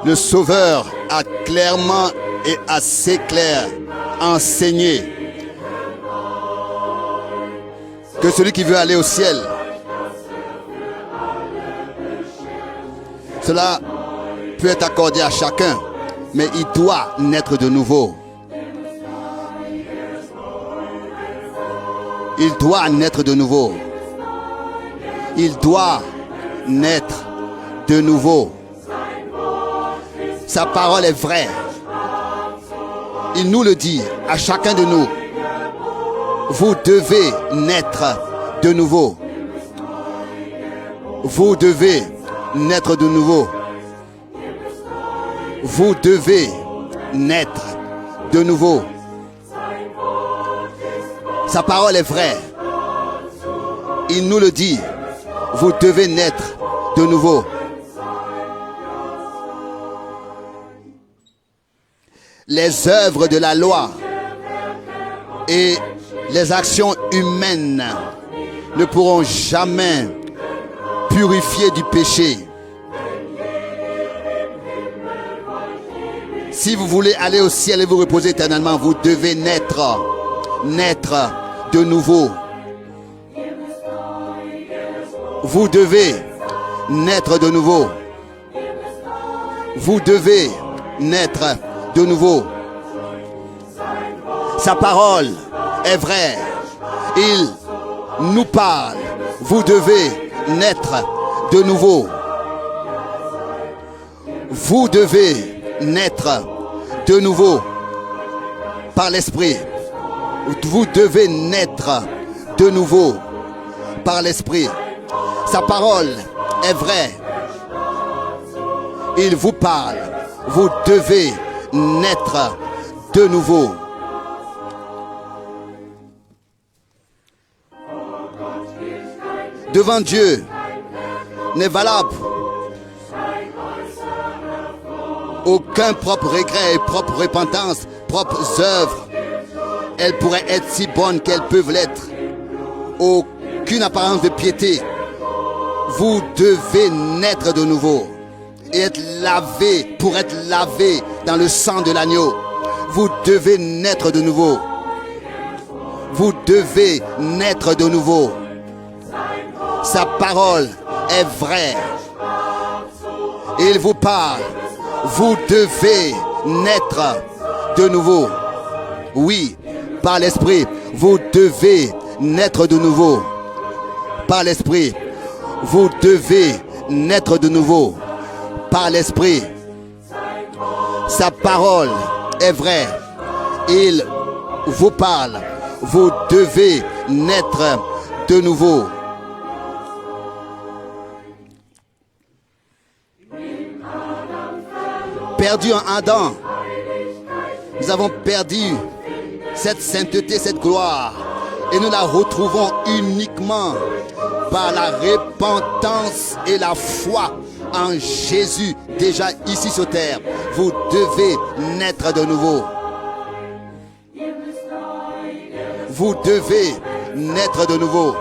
le Sauveur a clairement et assez clair enseigné que celui qui veut aller au ciel, cela peut être accordé à chacun, mais il doit naître de nouveau. Il doit naître de nouveau. Il doit naître de nouveau. Sa parole est vraie. Il nous le dit à chacun de nous. Vous devez naître de nouveau. Vous devez naître de nouveau. Vous devez naître de nouveau. Sa parole est vraie. Il nous le dit. Vous devez naître de nouveau. Les œuvres de la loi et les actions humaines ne pourront jamais purifier du péché. Si vous voulez aller au ciel et vous reposer éternellement, vous devez naître de nouveau. Vous devez naître de nouveau. Vous devez naître de nouveau. Sa parole est vraie. Il nous parle. Vous devez naître de nouveau. Vous devez naître de nouveau par l'Esprit. Vous devez naître de nouveau par l'Esprit. Sa parole est vraie. Il vous parle. Vous devez naître de nouveau. Devant Dieu n'est valable aucun propre regret et propre repentance, propres œuvres. Elles pourraient être si bonnes qu'elles peuvent l'être. Aucune apparence de piété. Vous devez naître de nouveau et être lavé pour être lavé dans le sang de l'agneau. Vous devez naître de nouveau. Vous devez naître de nouveau. Sa parole est vraie. Il vous parle. Vous devez naître de nouveau. Oui, par l'Esprit. Vous devez naître de nouveau. Par l'Esprit. Vous devez naître de nouveau. Par l'Esprit. Sa parole est vraie. Il vous parle. Vous devez naître de nouveau. Perdu en Adam, nous avons perdu cette sainteté, cette gloire, et nous la retrouvons uniquement par la repentance et la foi en Jésus, déjà ici sur terre. Vous devez naître de nouveau. Vous devez naître de nouveau.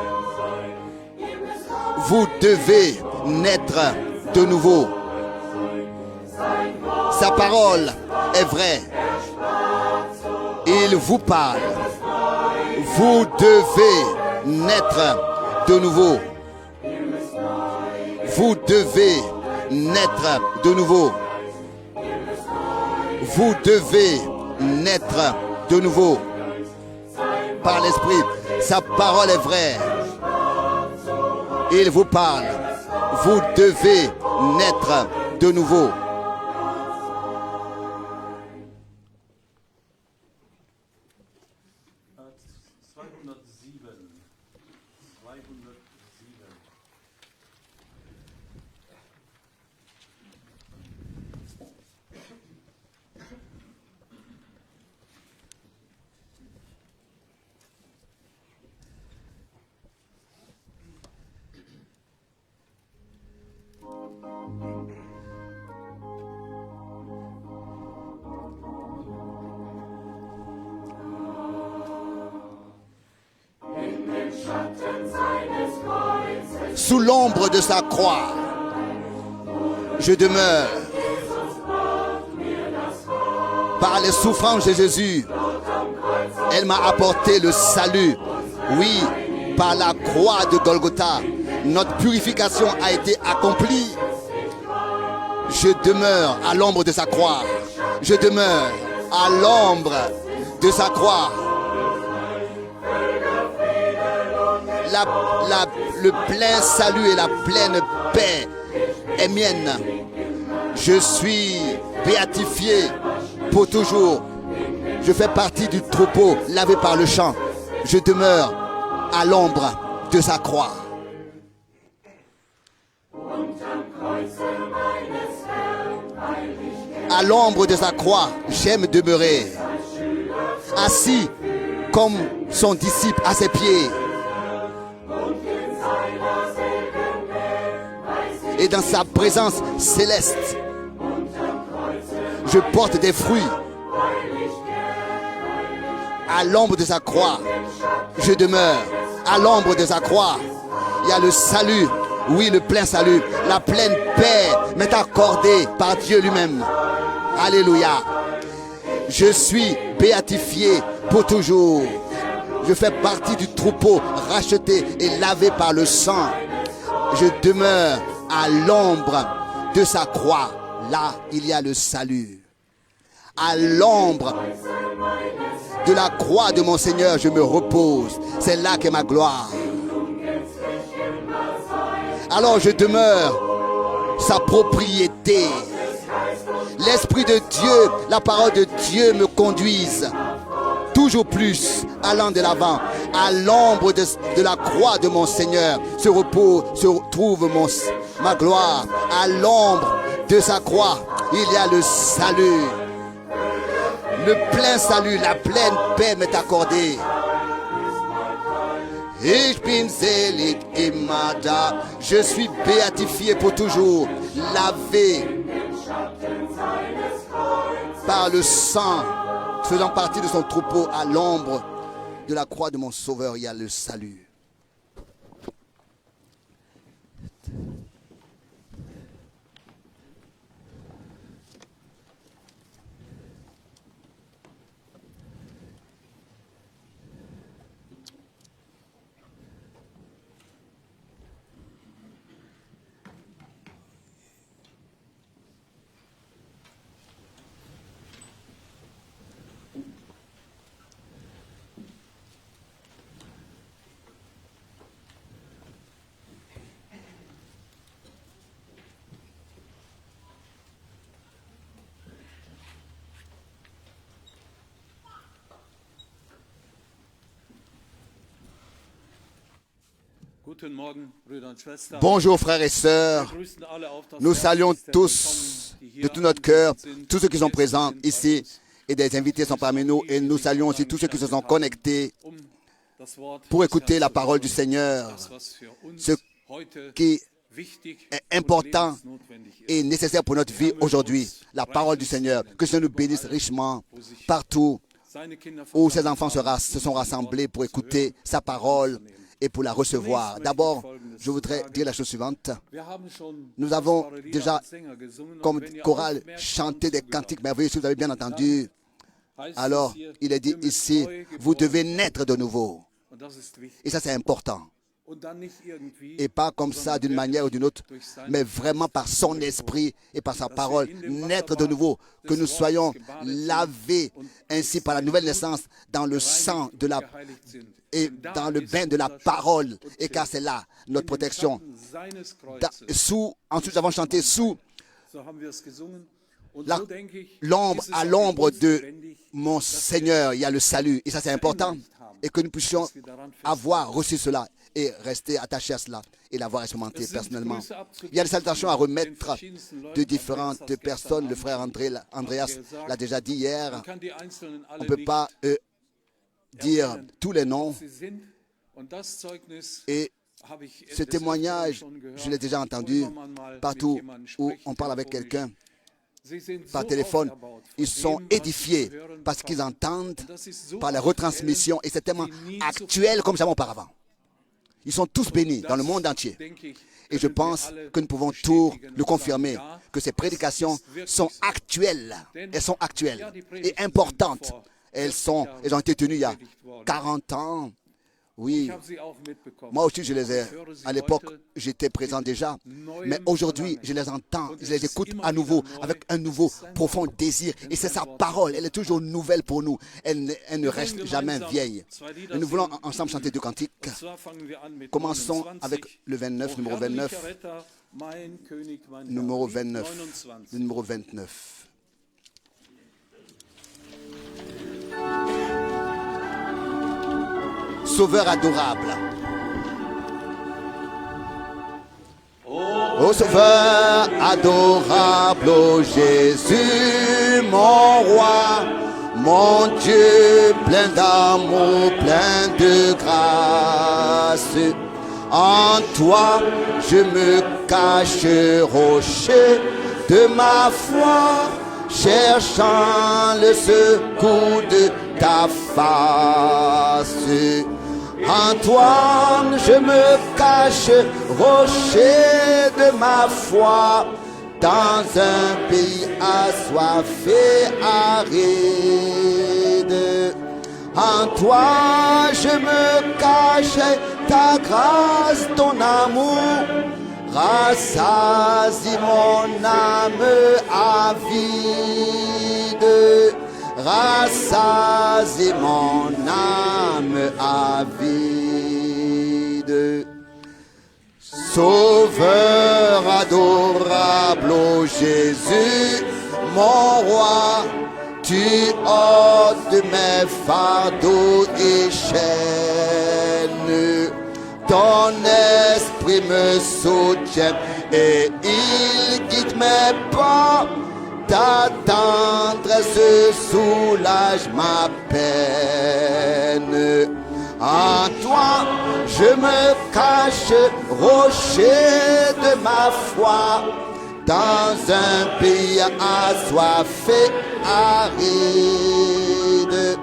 Vous devez naître de nouveau. Sa parole est vraie. Il vous parle. Vous devez naître de nouveau. Vous devez naître de nouveau. Vous devez naître de nouveau. Par l'Esprit. Sa parole est vraie. Il vous parle. Vous devez naître de nouveau. Sous l'ombre de sa croix, je demeure. Par les souffrances de Jésus, elle m'a apporté le salut. Oui, par la croix de Golgotha, notre purification a été accomplie. Je demeure à l'ombre de sa croix. Je demeure à l'ombre de sa croix. Le plein salut et la pleine paix est mienne. Je suis béatifié pour toujours. Je fais partie du troupeau lavé par le champ. Je demeure à l'ombre de sa croix. À l'ombre de sa croix, j'aime demeurer. Assis comme son disciple à ses pieds. Et dans sa présence céleste, je porte des fruits. À l'ombre de sa croix, je demeure. À l'ombre de sa croix, il y a le salut. Oui, le plein salut. La pleine paix m'est accordée par Dieu lui-même. Alléluia. Je suis béatifié pour toujours. Je fais partie du troupeau racheté et lavé par le sang. Je demeure à l'ombre de sa croix. Là, il y a le salut. À l'ombre de la croix de mon Seigneur, je me repose. C'est là qu'est ma gloire. Alors je demeure sa propriété. L'Esprit de Dieu, la parole de Dieu me conduise toujours plus allant de l'avant. À l'ombre de la croix de mon Seigneur se trouve ma gloire. À l'ombre de sa croix, il y a le salut. Le plein salut, la pleine paix m'est accordée. Ich bin selig immada. Je suis béatifié pour toujours, lavé par le sang, faisant partie de son troupeau. À l'ombre de la croix de mon Sauveur, il y a le salut. Bonjour frères et sœurs, nous saluons tous de tout notre cœur, tous ceux qui sont présents ici et des invités sont parmi nous, et nous saluons aussi tous ceux qui se sont connectés pour écouter la parole du Seigneur. Ce qui est important et nécessaire pour notre vie aujourd'hui, la parole du Seigneur. Que Dieu nous bénisse richement partout où ses enfants se sont rassemblés pour écouter sa parole et pour la recevoir. D'abord, je voudrais dire la chose suivante. Nous avons déjà, comme chorale, chanté des cantiques merveilleux, si vous avez bien entendu. Alors, il est dit ici, vous devez naître de nouveau. Et ça, c'est important. Et pas comme ça, d'une manière ou d'une autre, mais vraiment par son esprit et par sa parole. Naître de nouveau, que nous soyons lavés ainsi par la nouvelle naissance dans le sang de la et dans le bain de la parole, et car c'est là notre protection. Ensuite, nous avons chanté sous l'ombre, à l'ombre de mon Seigneur, il y a le salut. Et ça, c'est important. Et que nous puissions avoir reçu cela et rester attachés à cela et l'avoir expérimenté personnellement. Il y a des salutations à remettre de différentes personnes. Le frère Andreas l'a déjà dit hier. On ne peut pas dire tous les noms. Et ce témoignage, je l'ai déjà entendu partout où on parle avec quelqu'un par téléphone. Ils sont édifiés parce qu'ils entendent par la retransmission et c'est tellement actuel comme jamais auparavant. Ils sont tous bénis dans le monde entier. Et je pense que nous pouvons tous le confirmer, que ces prédications sont actuelles. Elles sont actuelles et importantes. Elles ont été tenues il y a 40 ans. Oui, moi aussi je les ai. À l'époque, j'étais présent déjà. Mais aujourd'hui, je les entends, je les écoute à nouveau, avec un nouveau profond désir. Et c'est sa parole, elle est toujours nouvelle pour nous. Elle ne reste jamais vieille. Et nous voulons ensemble chanter deux cantiques. Commençons avec le 29, numéro 29. Numéro 29. Le numéro 29. Sauveur adorable. Ô Sauveur adorable, ô Jésus, mon roi, mon Dieu, plein d'amour, plein de grâce. En toi, je me cache, rocher de ma foi, cherchant le secours de ta face. En toi, je me cache, rocher de ma foi, dans un pays assoiffé, aride. En toi, je me cache, ta grâce, ton amour, rassasie mon âme avide. Rassasie mon âme avide. Sauveur adorable, ô Jésus, mon roi, tu ôtes mes fardeaux et chaînes. Ton esprit me soutient et il guide mes pas. Ta tendresse soulage ma peine. En toi, je me cache, rocher de ma foi, dans un pays assoiffé, aride.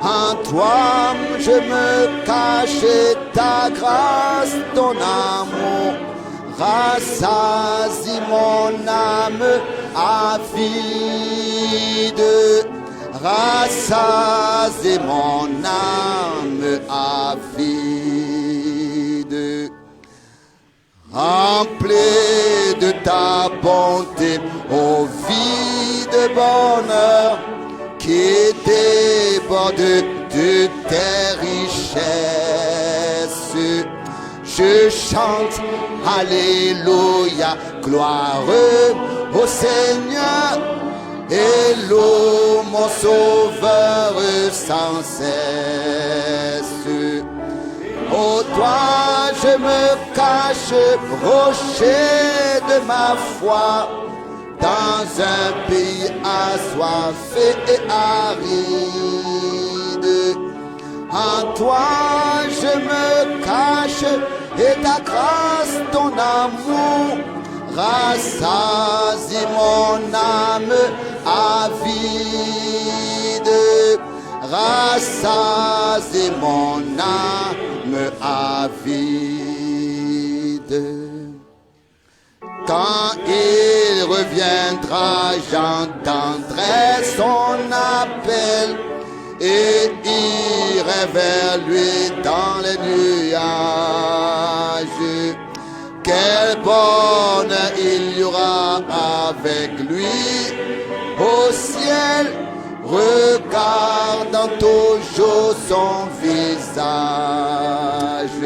En toi, je me cache, ta grâce, ton amour, rassasie mon âme avide. Rassasie mon âme avide. Remplis de ta bonté, ô vie de bonheur, qui déborde de tes richesses. Je chante, Alléluia, gloire au Seigneur, et loue mon Sauveur sans cesse. Ô toi, je me cache, rocher de ma foi, dans un pays assoiffé et aride. En toi, je me cache, et ta grâce, ton amour, rassasie mon âme avide. Rassasie mon âme avide. Quand il reviendra, j'entendrai son appel et irai vers lui dans les nuages. Quel bonheur il y aura avec lui au ciel, regardant toujours son visage.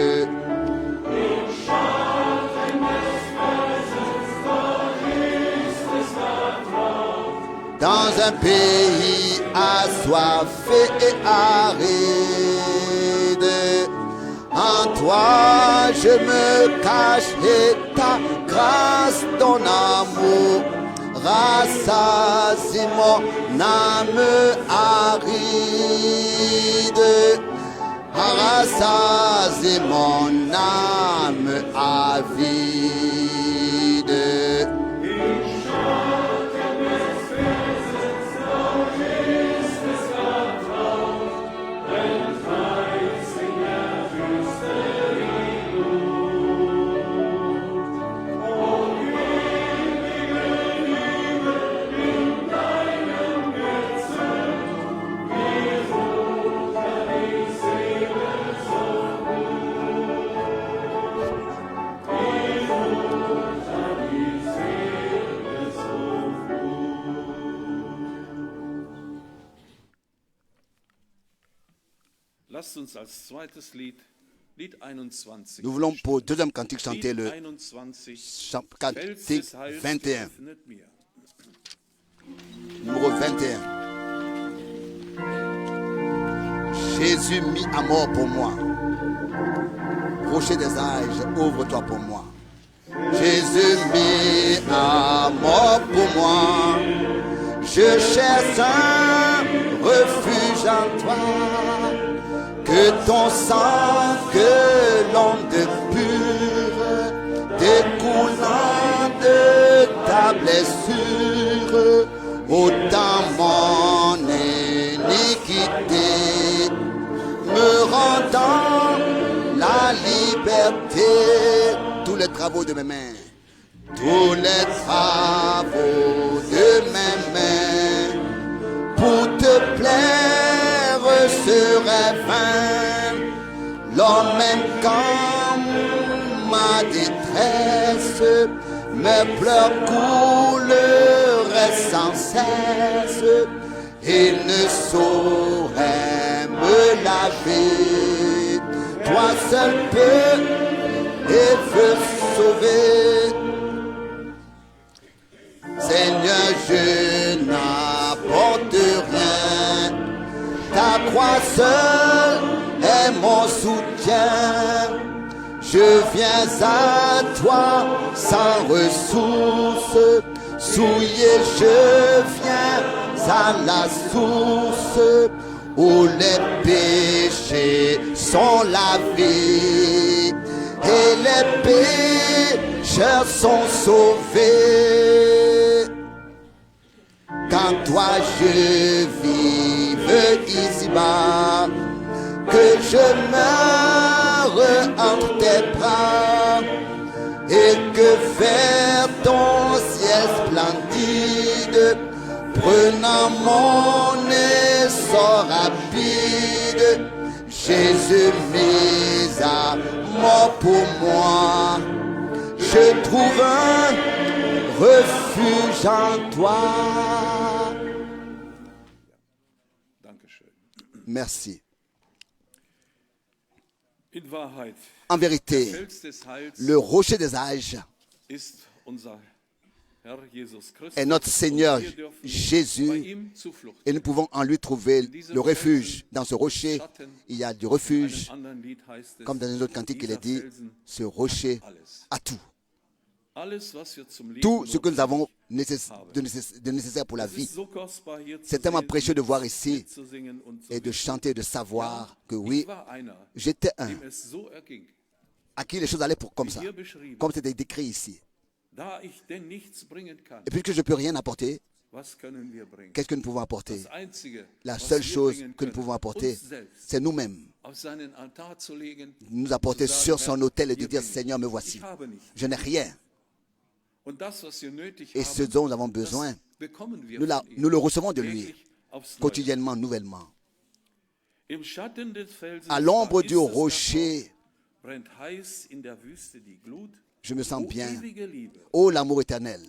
Dans un pays assoiffé et aride, en toi je me cache et ta grâce, ton amour, rassasie mon âme aride. Rassasie mon âme avide. Nous voulons pour deuxième cantique chanter le cantique 21. Numéro 21. Jésus mis à mort pour moi. Rocher des âges, ouvre-toi pour moi. Jésus mis à mort pour moi. Je cherche un refuge en toi. Que ton sang, que l'onde pure découlant de ta blessure, ôtant mon iniquité, me rendant la liberté. Tous les travaux de mes mains, tous les travaux de mes mains, pour te plaire serait vain. L'homme même quand ma détresse, mes pleurs couleraient sans cesse, et ne saurait me laver. Toi seul peux et veux sauver. Seigneur, je n'apporte rien. Ta croix seule est mon soutien. Je viens à toi sans ressources. Souillé, je viens à la source où les péchés sont lavés et les pécheurs sont sauvés. Quand toi je vive ici-bas, que je meure entre tes bras, et que vers ton ciel splendide, prenant mon essor rapide, Jésus mis à mort pour moi, je trouve un refuge en toi. Merci. En vérité, le rocher des âges est notre Seigneur Jésus, et nous pouvons en lui trouver le refuge. Dans ce rocher, il y a du refuge. Comme dans un autre cantique, il est dit, ce rocher a tout. Tout ce que nous avons de nécessaire pour la vie. C'est tellement précieux de voir ici et de chanter, de savoir que oui, j'étais un à qui les choses allaient comme ça, comme c'était décrit ici. Et puisque je ne peux rien apporter, qu'est-ce que nous pouvons apporter? La seule chose que nous pouvons apporter, c'est nous-mêmes. Nous apporter sur son autel et de dire, Seigneur, me voici. Je n'ai rien. Et ce dont nous avons besoin, nous le recevons de lui, quotidiennement, nouvellement. À l'ombre du rocher, je me sens bien. Oh, l'amour éternel.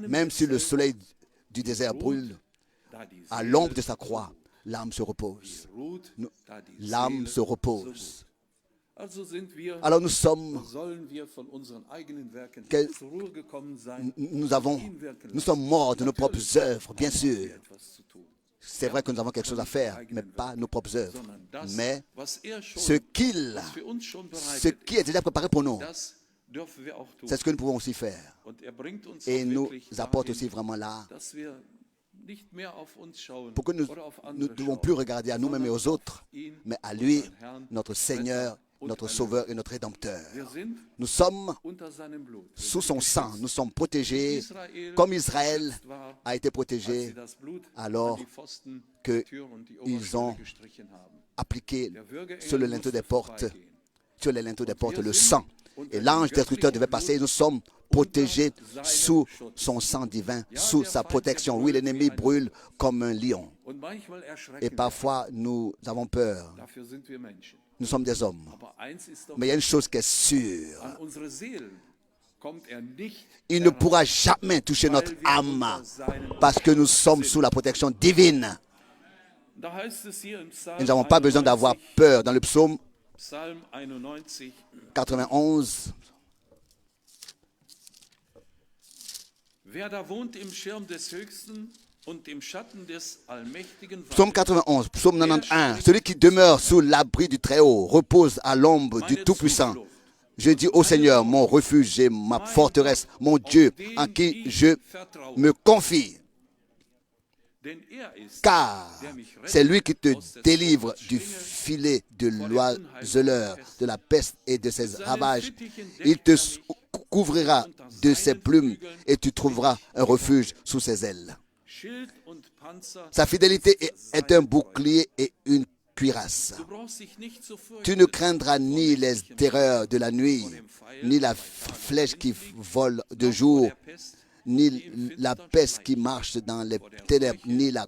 Même si le soleil du désert brûle, à l'ombre de sa croix, l'âme se repose. L'âme se repose. Alors nous sommes nous sommes morts de nos propres œuvres, bien sûr. C'est vrai que nous avons quelque chose à faire, mais pas nos propres œuvres. Mais ce qui est déjà préparé pour nous, c'est ce que nous pouvons aussi faire. Et nous apporte aussi vraiment là, pour que nous ne devons plus regarder à nous-mêmes et aux autres, mais à lui, notre Seigneur, notre Sauveur et notre Rédempteur. Nous sommes sous son sang, nous sommes protégés comme Israël a été protégé alors qu'ils ont appliqué sur le linteau des portes, le sang. Et l'ange destructeur devait passer. Nous sommes protégés sous son sang divin, sous sa protection. Oui, l'ennemi brûle comme un lion. Et parfois, nous avons peur. Nous sommes des hommes. Mais il y a une chose qui est sûre. Il ne pourra jamais toucher notre âme parce que nous sommes sous la protection divine. Nous n'avons pas besoin d'avoir peur. Dans le psaume Psalm 91. 91, Wer da wohnt im Schirm des Höchsten und im Schatten des Allmächtigen psaume 91, psaume 91. Celui qui demeure sous l'abri du Très-Haut repose à l'ombre du Tout-Puissant. Je dis au Seigneur, mon refuge et ma forteresse, mon Dieu, en qui je me confie. Car c'est lui qui te délivre du filet de l'oiseleur, de la peste et de ses ravages. Il te couvrira de ses plumes et tu trouveras un refuge sous ses ailes. Sa fidélité est un bouclier et une cuirasse. Tu ne craindras ni les terreurs de la nuit, ni la flèche qui vole de jour, ni la peste qui marche dans les ténèbres, ni la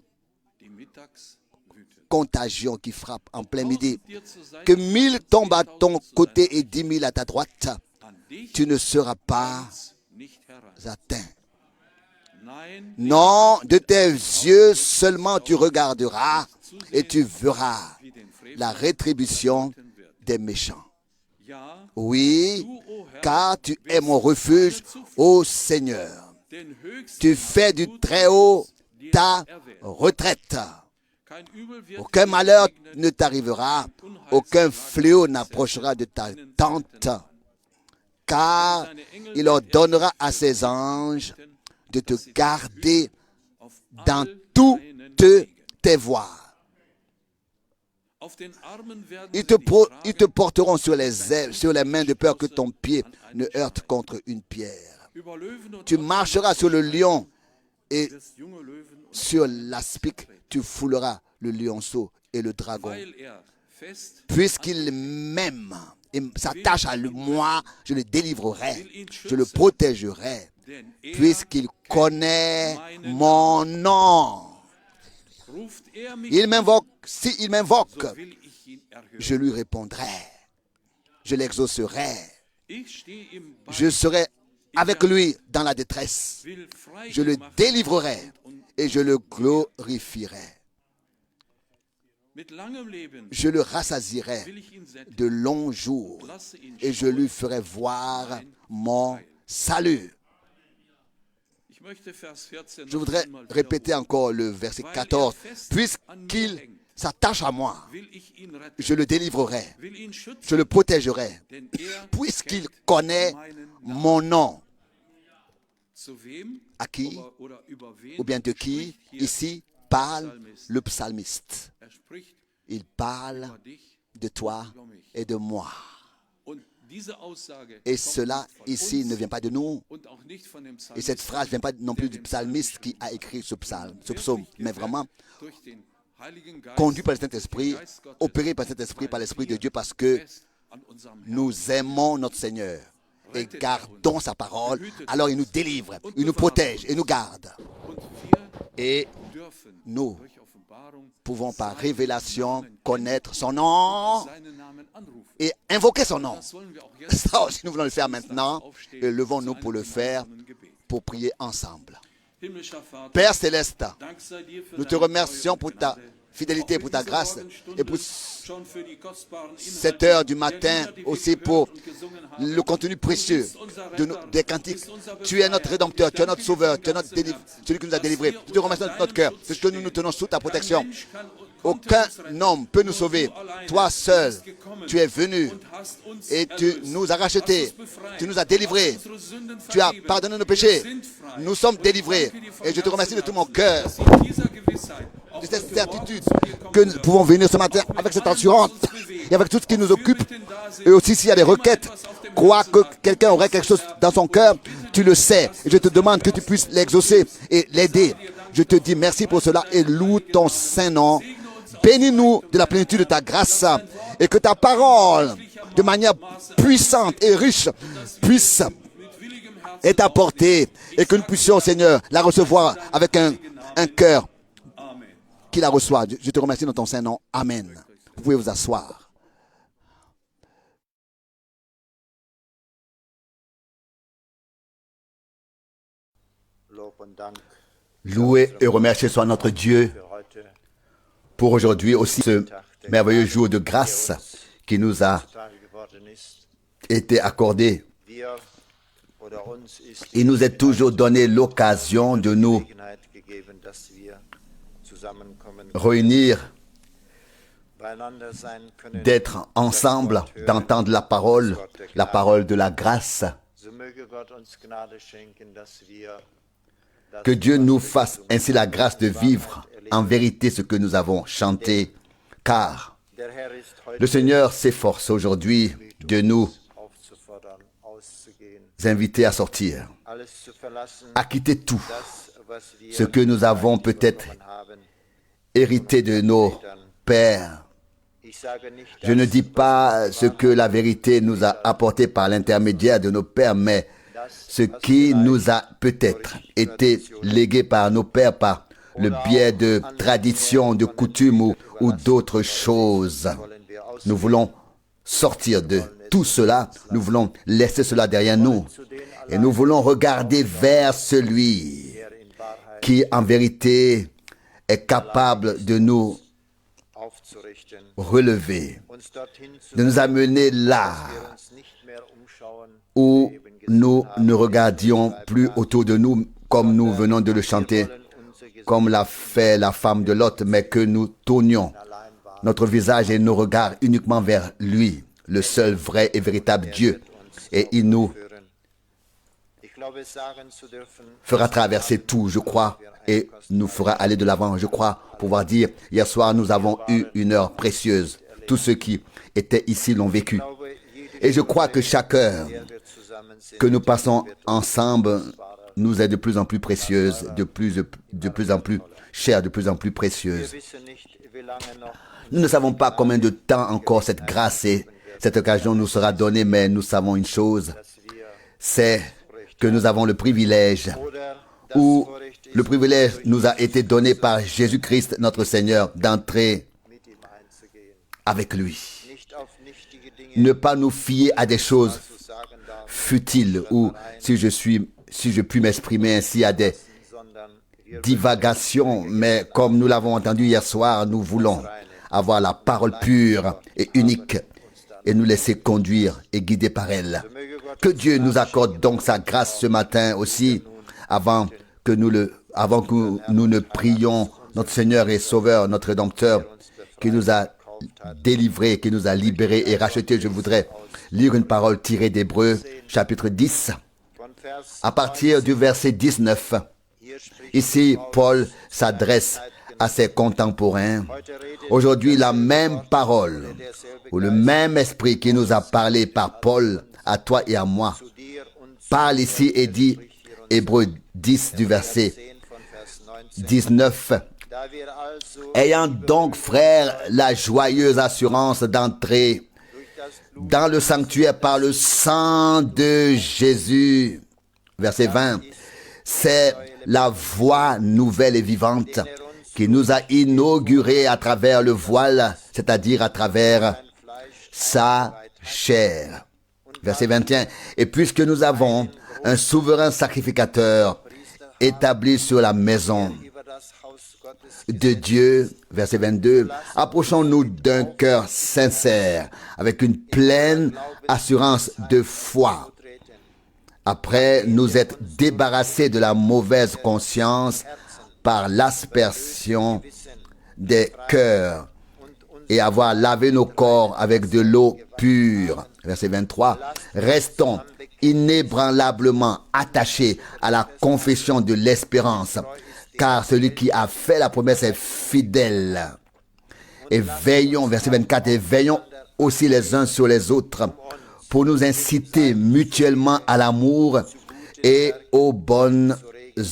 contagion qui frappe en plein midi. Que 1000 tombent à ton côté et 10 000 à ta droite, tu ne seras pas atteint. Non, de tes yeux seulement tu regarderas et tu verras la rétribution des méchants. Oui, car tu es mon refuge, ô Seigneur. Tu fais du Très-Haut ta retraite. Aucun malheur ne t'arrivera, aucun fléau n'approchera de ta tente, car il ordonnera à ses anges de te garder dans toutes tes voies. Ils te porteront sur les mains de peur que ton pied ne heurte contre une pierre. Tu marcheras sur le lion et sur l'aspic, tu fouleras le lionceau et le dragon. Puisqu'il m'aime et s'attache à moi, je le délivrerai, je le protégerai, puisqu'il connaît mon nom. Il m'invoque, s'il m'invoque, je lui répondrai, je l'exaucerai, je serai avec lui dans la détresse, je le délivrerai et je le glorifierai. Je le rassasierai de longs jours et je lui ferai voir mon salut. Je voudrais répéter encore le verset 14. Puisqu'il s'attache à moi, je le délivrerai, je le protégerai, puisqu'il connaît mon nom. À qui, ou bien de qui, ici, parle le psalmiste. Il parle de toi et de moi. Et cela ici ne vient pas de nous. Et cette phrase ne vient pas non plus du psalmiste qui a écrit ce psaume, mais vraiment conduit par le Saint-Esprit, opéré par le Saint-Esprit, par l'Esprit de Dieu, parce que nous aimons notre Seigneur et gardons sa parole. Alors il nous délivre, il nous protège et nous garde. Et nous pouvons par révélation connaître son nom et invoquer son nom. Ça aussi, nous voulons le faire maintenant. Et levons-nous pour le faire, pour prier ensemble. Père Céleste, nous te remercions pour ta fidélité, pour ta grâce et pour cette heure du matin aussi pour le contenu précieux des cantiques. Tu es notre rédempteur, tu es notre sauveur, tu es celui qui nous a délivrés. Nous te remercions de notre cœur, parce que nous nous tenons sous ta protection. Aucun homme peut nous sauver. Toi seul, tu es venu et tu nous as rachetés, tu nous as délivrés, tu as pardonné nos péchés. Nous sommes délivrés et je te remercie de tout mon cœur. De cette certitude que nous pouvons venir ce matin avec cette assurance et avec tout ce qui nous occupe. Et aussi s'il y a des requêtes, crois que quelqu'un aurait quelque chose dans son cœur, tu le sais. Et je te demande que tu puisses l'exaucer et l'aider. Je te dis merci pour cela et loue ton saint nom. Bénis-nous de la plénitude de ta grâce et que ta parole, de manière puissante et riche, puisse être apportée et que nous puissions, Seigneur, la recevoir avec un cœur qui la reçoit. Je te remercie dans ton saint nom. Amen. Vous pouvez vous asseoir. Loué et remercié soit notre Dieu pour aujourd'hui aussi ce merveilleux jour de grâce qui nous a été accordé. Il nous est toujours donné l'occasion de nous réunir, d'être ensemble, d'entendre la parole de la grâce. Que Dieu nous fasse ainsi la grâce de vivre en vérité ce que nous avons chanté, car le Seigneur s'efforce aujourd'hui de nous inviter à sortir, à quitter tout ce que nous avons peut-être hérité de nos pères. Je ne dis pas ce que la vérité nous a apporté par l'intermédiaire de nos pères, mais ce qui nous a peut-être été légué par nos pères par le biais de traditions, de coutumes ou d'autres choses. Nous voulons sortir de tout cela, nous voulons laisser cela derrière nous et nous voulons regarder vers celui qui en vérité est capable de nous relever, de nous amener là où nous ne regardions plus autour de nous comme nous venons de le chanter, comme l'a fait la femme de Lot, mais que nous tournions notre visage et nos regards uniquement vers lui, le seul vrai et véritable Dieu. Et il nous fera traverser tout, je crois, et nous fera aller de l'avant. Je crois pouvoir dire, hier soir, nous avons eu une heure précieuse. Tous ceux qui étaient ici l'ont vécu. Et je crois que chaque heure que nous passons ensemble nous est de plus en plus précieuse, de plus en plus chère, de plus en plus précieuse. Nous ne savons pas combien de temps encore cette grâce et cette occasion nous sera donnée, mais nous savons une chose, c'est que nous avons le privilège, ou le privilège nous a été donné par Jésus-Christ, notre Seigneur, d'entrer avec lui. Ne pas nous fier à des choses futiles, ou si je puis m'exprimer ainsi, à des divagations, mais comme nous l'avons entendu hier soir, nous voulons avoir la parole pure et unique et nous laisser conduire et guider par elle. Que Dieu nous accorde donc sa grâce ce matin aussi, avant que nous ne prions notre Seigneur et Sauveur, notre Rédempteur, qui nous a délivrés, qui nous a libérés et rachetés. Je voudrais lire une parole tirée d'Hébreux, chapitre 10, à partir du verset 19. Ici, Paul s'adresse à ses contemporains. Aujourd'hui, la même parole, ou le même esprit qui nous a parlé par Paul, à toi et à moi, parle ici et dit, Hébreux 10 du verset 19, ayant donc, frères, la joyeuse assurance d'entrer dans le sanctuaire par le sang de Jésus. Verset 20, c'est la voie nouvelle et vivante qui nous a inauguré à travers le voile, c'est-à-dire à travers sa chair. Verset 21, et puisque nous avons un souverain sacrificateur établi sur la maison de Dieu, verset 22, approchons-nous d'un cœur sincère, avec une pleine assurance de foi. Après nous être débarrassés de la mauvaise conscience par l'aspersion des cœurs et avoir lavé nos corps avec de l'eau pure. Verset 23, restons inébranlablement attachés à la confession de l'espérance, car celui qui a fait la promesse est fidèle. Et veillons, verset 24, et veillons aussi les uns sur les autres pour nous inciter mutuellement à l'amour et aux bonnes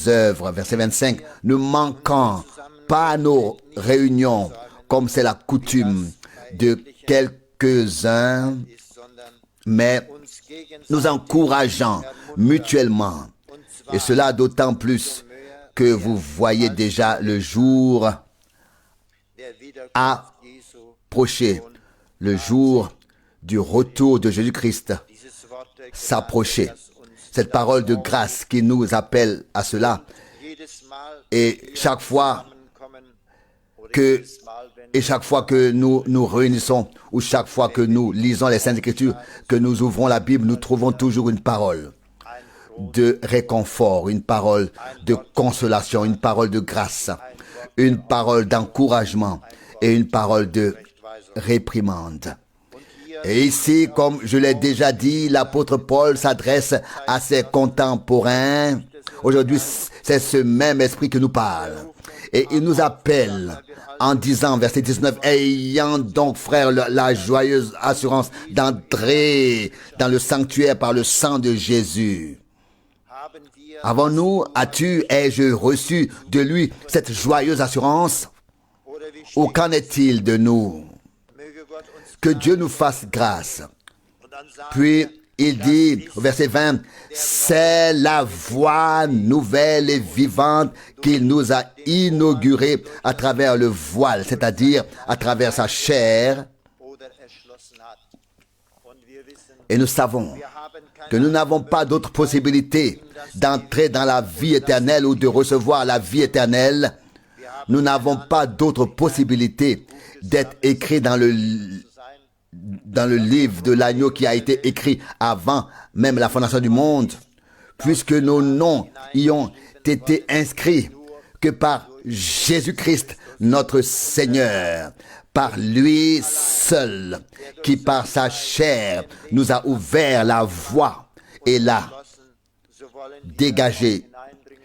œuvres. Verset 25, ne manquant pas à nos réunions, comme c'est la coutume de quelques-uns, mais nous encourageant mutuellement, et cela d'autant plus que vous voyez déjà le jour approcher, le jour du retour de Jésus-Christ s'approcher. Cette parole de grâce qui nous appelle à cela. Et chaque fois que, et chaque fois que nous nous réunissons, ou chaque fois que nous lisons les Saintes Écritures, que nous ouvrons la Bible, nous trouvons toujours une parole de réconfort, une parole de consolation, une parole de grâce, une parole d'encouragement et une parole de réprimande. Et ici, comme je l'ai déjà dit, l'apôtre Paul s'adresse à ses contemporains. Aujourd'hui, c'est ce même esprit que nous parle. Et il nous appelle en disant, verset 19, « Ayant donc, frères, la joyeuse assurance d'entrer dans le sanctuaire par le sang de Jésus. » Avons-nous, as-tu, ai-je reçu de lui cette joyeuse assurance? Ou qu'en est-il de nous? Que Dieu nous fasse grâce. Puis il dit au verset 20, c'est la voie nouvelle et vivante qu'il nous a inaugurée à travers le voile, c'est-à-dire à travers sa chair. Et nous savons que nous n'avons pas d'autre possibilité d'entrer dans la vie éternelle ou de recevoir la vie éternelle. Nous n'avons pas d'autre possibilité d'être écrits dans le livre de l'agneau qui a été écrit avant même la fondation du monde, puisque nos noms y ont été inscrits que par Jésus-Christ, notre Seigneur, par lui seul, qui par sa chair nous a ouvert la voie et l'a dégagée.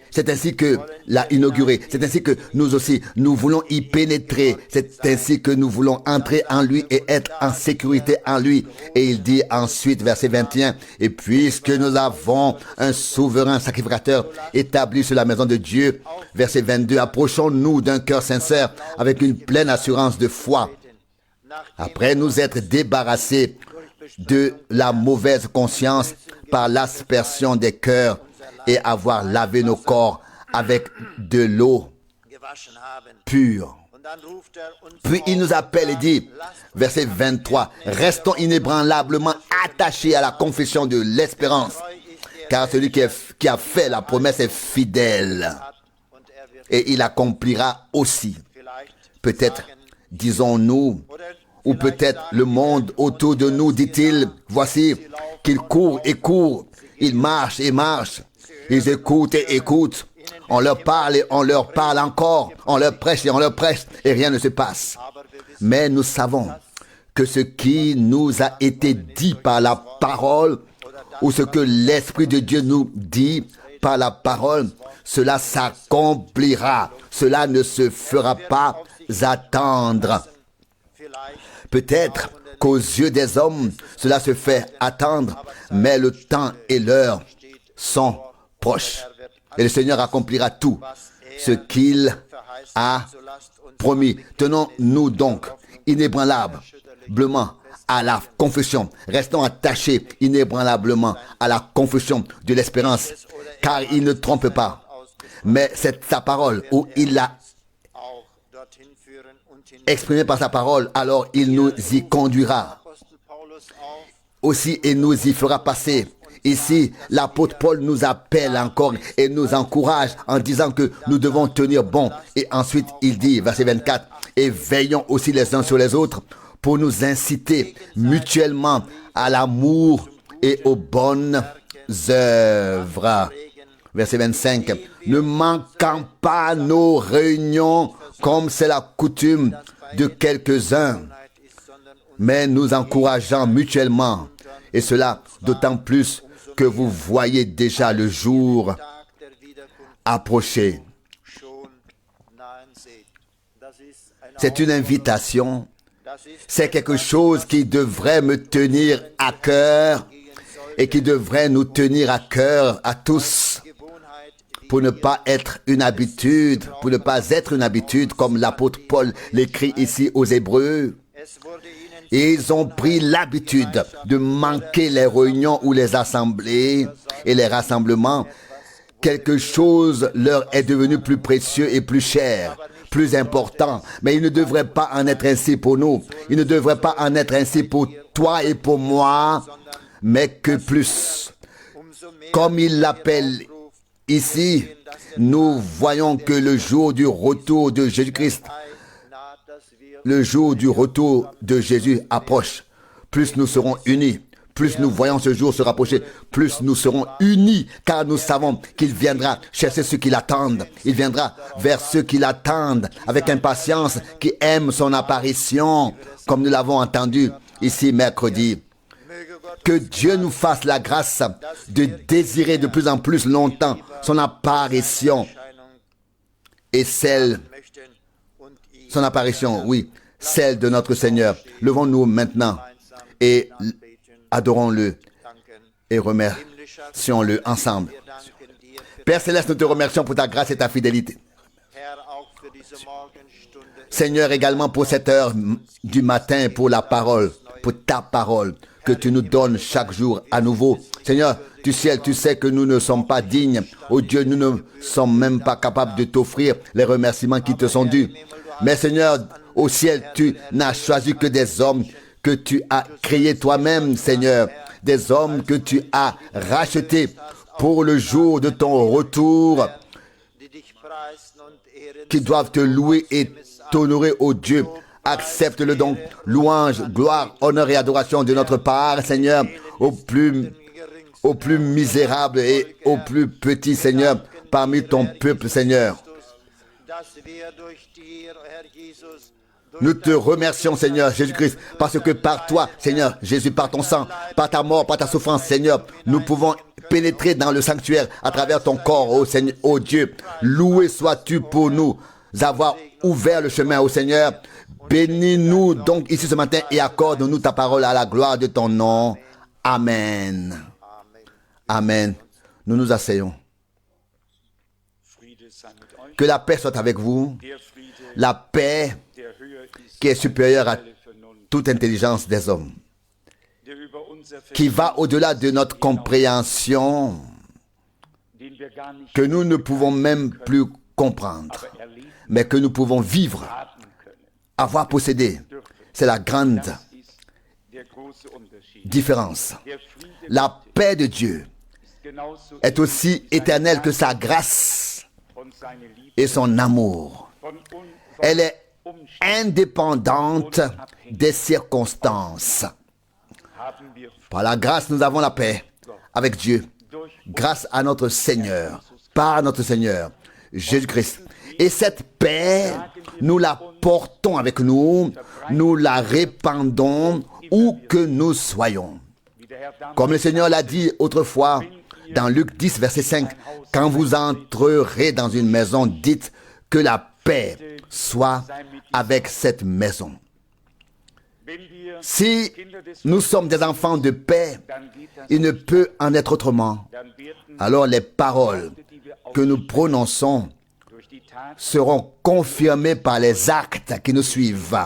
C'est ainsi que l'a inauguré. C'est ainsi que nous aussi, nous voulons y pénétrer. C'est ainsi que nous voulons entrer en lui et être en sécurité en lui. Et il dit ensuite, verset 21, « Et puisque nous avons un souverain sacrificateur établi sur la maison de Dieu, verset 22, « Approchons-nous d'un cœur sincère avec une pleine assurance de foi. Après nous être débarrassés de la mauvaise conscience par l'aspersion des cœurs, et avoir lavé nos corps avec de l'eau pure. » Puis il nous appelle et dit, verset 23, « Restons inébranlablement attachés à la confession de l'espérance, car celui qui a fait la promesse est fidèle, et il accomplira aussi. » Peut-être disons-nous, ou peut-être le monde autour de nous dit-il, « Voici qu'il court et court, il marche et marche. » Ils écoutent et écoutent. On leur parle et on leur parle encore. On leur prêche et on leur prêche et rien ne se passe. Mais nous savons que ce qui nous a été dit par la parole ou ce que l'Esprit de Dieu nous dit par la parole, cela s'accomplira. Cela ne se fera pas attendre. Peut-être qu'aux yeux des hommes, cela se fait attendre, mais le temps et l'heure sont proche. Et le Seigneur accomplira tout ce qu'il a promis. Tenons-nous donc inébranlablement à la confession. Restons attachés inébranlablement à la confession de l'espérance, car il ne trompe pas. Mais c'est sa parole où il l'a exprimé par sa parole, alors il nous y conduira aussi et nous y fera passer. Ici, l'apôtre Paul nous appelle encore et nous encourage en disant que nous devons tenir bon. Et ensuite, il dit, verset 24, « Et veillons aussi les uns sur les autres pour nous inciter mutuellement à l'amour et aux bonnes œuvres. » Verset 25, « Ne manquant pas nos réunions comme c'est la coutume de quelques-uns, mais nous encourageant mutuellement. Et cela d'autant plus que vous voyez déjà le jour approcher. » C'est une invitation. C'est quelque chose qui devrait me tenir à cœur et qui devrait nous tenir à cœur à tous pour ne pas être une habitude, pour ne pas être une habitude comme l'apôtre Paul l'écrit ici aux Hébreux. Ils ont pris l'habitude de manquer les réunions ou les assemblées et les rassemblements. Quelque chose leur est devenu plus précieux et plus cher, plus important. Mais il ne devrait pas en être ainsi pour nous. Il ne devrait pas en être ainsi pour toi et pour moi, mais que plus. Comme il l'appelle ici, nous voyons que le jour du retour de Jésus-Christ le jour du retour de Jésus approche, plus nous serons unis. Plus nous voyons ce jour se rapprocher, plus nous serons unis, car nous savons qu'il viendra chercher ceux qui l'attendent. Il viendra vers ceux qui l'attendent avec impatience, qui aiment son apparition, comme nous l'avons entendu ici mercredi. Que Dieu nous fasse la grâce de désirer de plus en plus longtemps son apparition et celle de notre Seigneur. Levons-nous maintenant et adorons-le et remercions-le ensemble. Père Céleste, nous te remercions pour ta grâce et ta fidélité. Seigneur, également pour cette heure du matin, pour la parole, pour ta parole que tu nous donnes chaque jour à nouveau. Seigneur, du ciel, tu sais que nous ne sommes pas dignes. Oh Dieu, nous ne sommes même pas capables de t'offrir les remerciements qui te sont dus. Mais Seigneur, au ciel, tu n'as choisi que des hommes que tu as créés toi-même, Seigneur. Des hommes que tu as rachetés pour le jour de ton retour, qui doivent te louer et t'honorer, ô Dieu. Accepte-le donc. Louange, gloire, honneur et adoration de notre part, Seigneur, au plus misérable et au plus petit, Seigneur, parmi ton peuple, Seigneur. Nous te remercions, Seigneur Jésus-Christ, parce que par toi, Seigneur Jésus, par ton sang, par ta mort, par ta souffrance, Seigneur, nous pouvons pénétrer dans le sanctuaire à travers ton corps, ô Seigneur, ô Dieu. Loué sois-tu pour nous avoir ouvert le chemin, ô Seigneur. Bénis-nous donc ici ce matin et accorde-nous ta parole à la gloire de ton nom. Amen. Amen. Nous nous asseyons. Que la paix soit avec vous. La paix qui est supérieure à toute intelligence des hommes, qui va au-delà de notre compréhension, que nous ne pouvons même plus comprendre, mais que nous pouvons vivre, avoir possédé. C'est la grande différence. La paix de Dieu est aussi éternelle que sa grâce et son amour. Elle est indépendante des circonstances. Par la grâce, nous avons la paix avec Dieu, grâce à notre Seigneur, par notre Seigneur, Jésus-Christ. Et cette paix, nous la portons avec nous, nous la répandons où que nous soyons. Comme le Seigneur l'a dit autrefois, dans Luc 10, verset 5, « Quand vous entrerez dans une maison, dites que la paix soit avec cette maison. » Si nous sommes des enfants de paix, il ne peut en être autrement. Alors les paroles que nous prononçons seront confirmées par les actes qui nous suivent.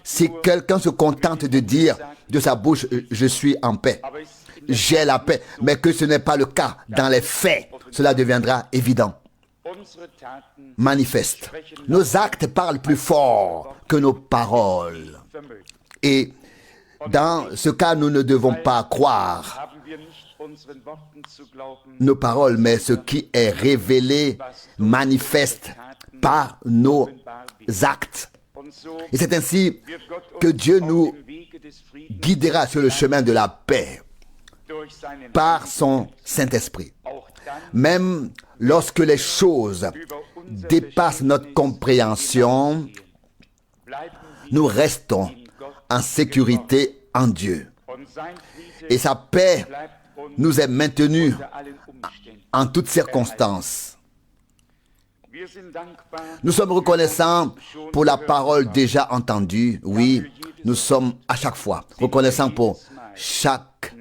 Si quelqu'un se contente de dire de sa bouche « Je suis en paix », j'ai la paix, mais que ce n'est pas le cas dans les faits, cela deviendra évident, manifeste. Nos actes parlent plus fort que nos paroles. Et dans ce cas, nous ne devons pas croire nos paroles, mais ce qui est révélé, manifeste par nos actes. Et c'est ainsi que Dieu nous guidera sur le chemin de la paix par son Saint-Esprit. Même lorsque les choses dépassent notre compréhension, nous restons en sécurité en Dieu. Et sa paix nous est maintenue en toutes circonstances. Nous sommes reconnaissants pour la parole déjà entendue. Oui, nous sommes à chaque fois reconnaissants pour chaque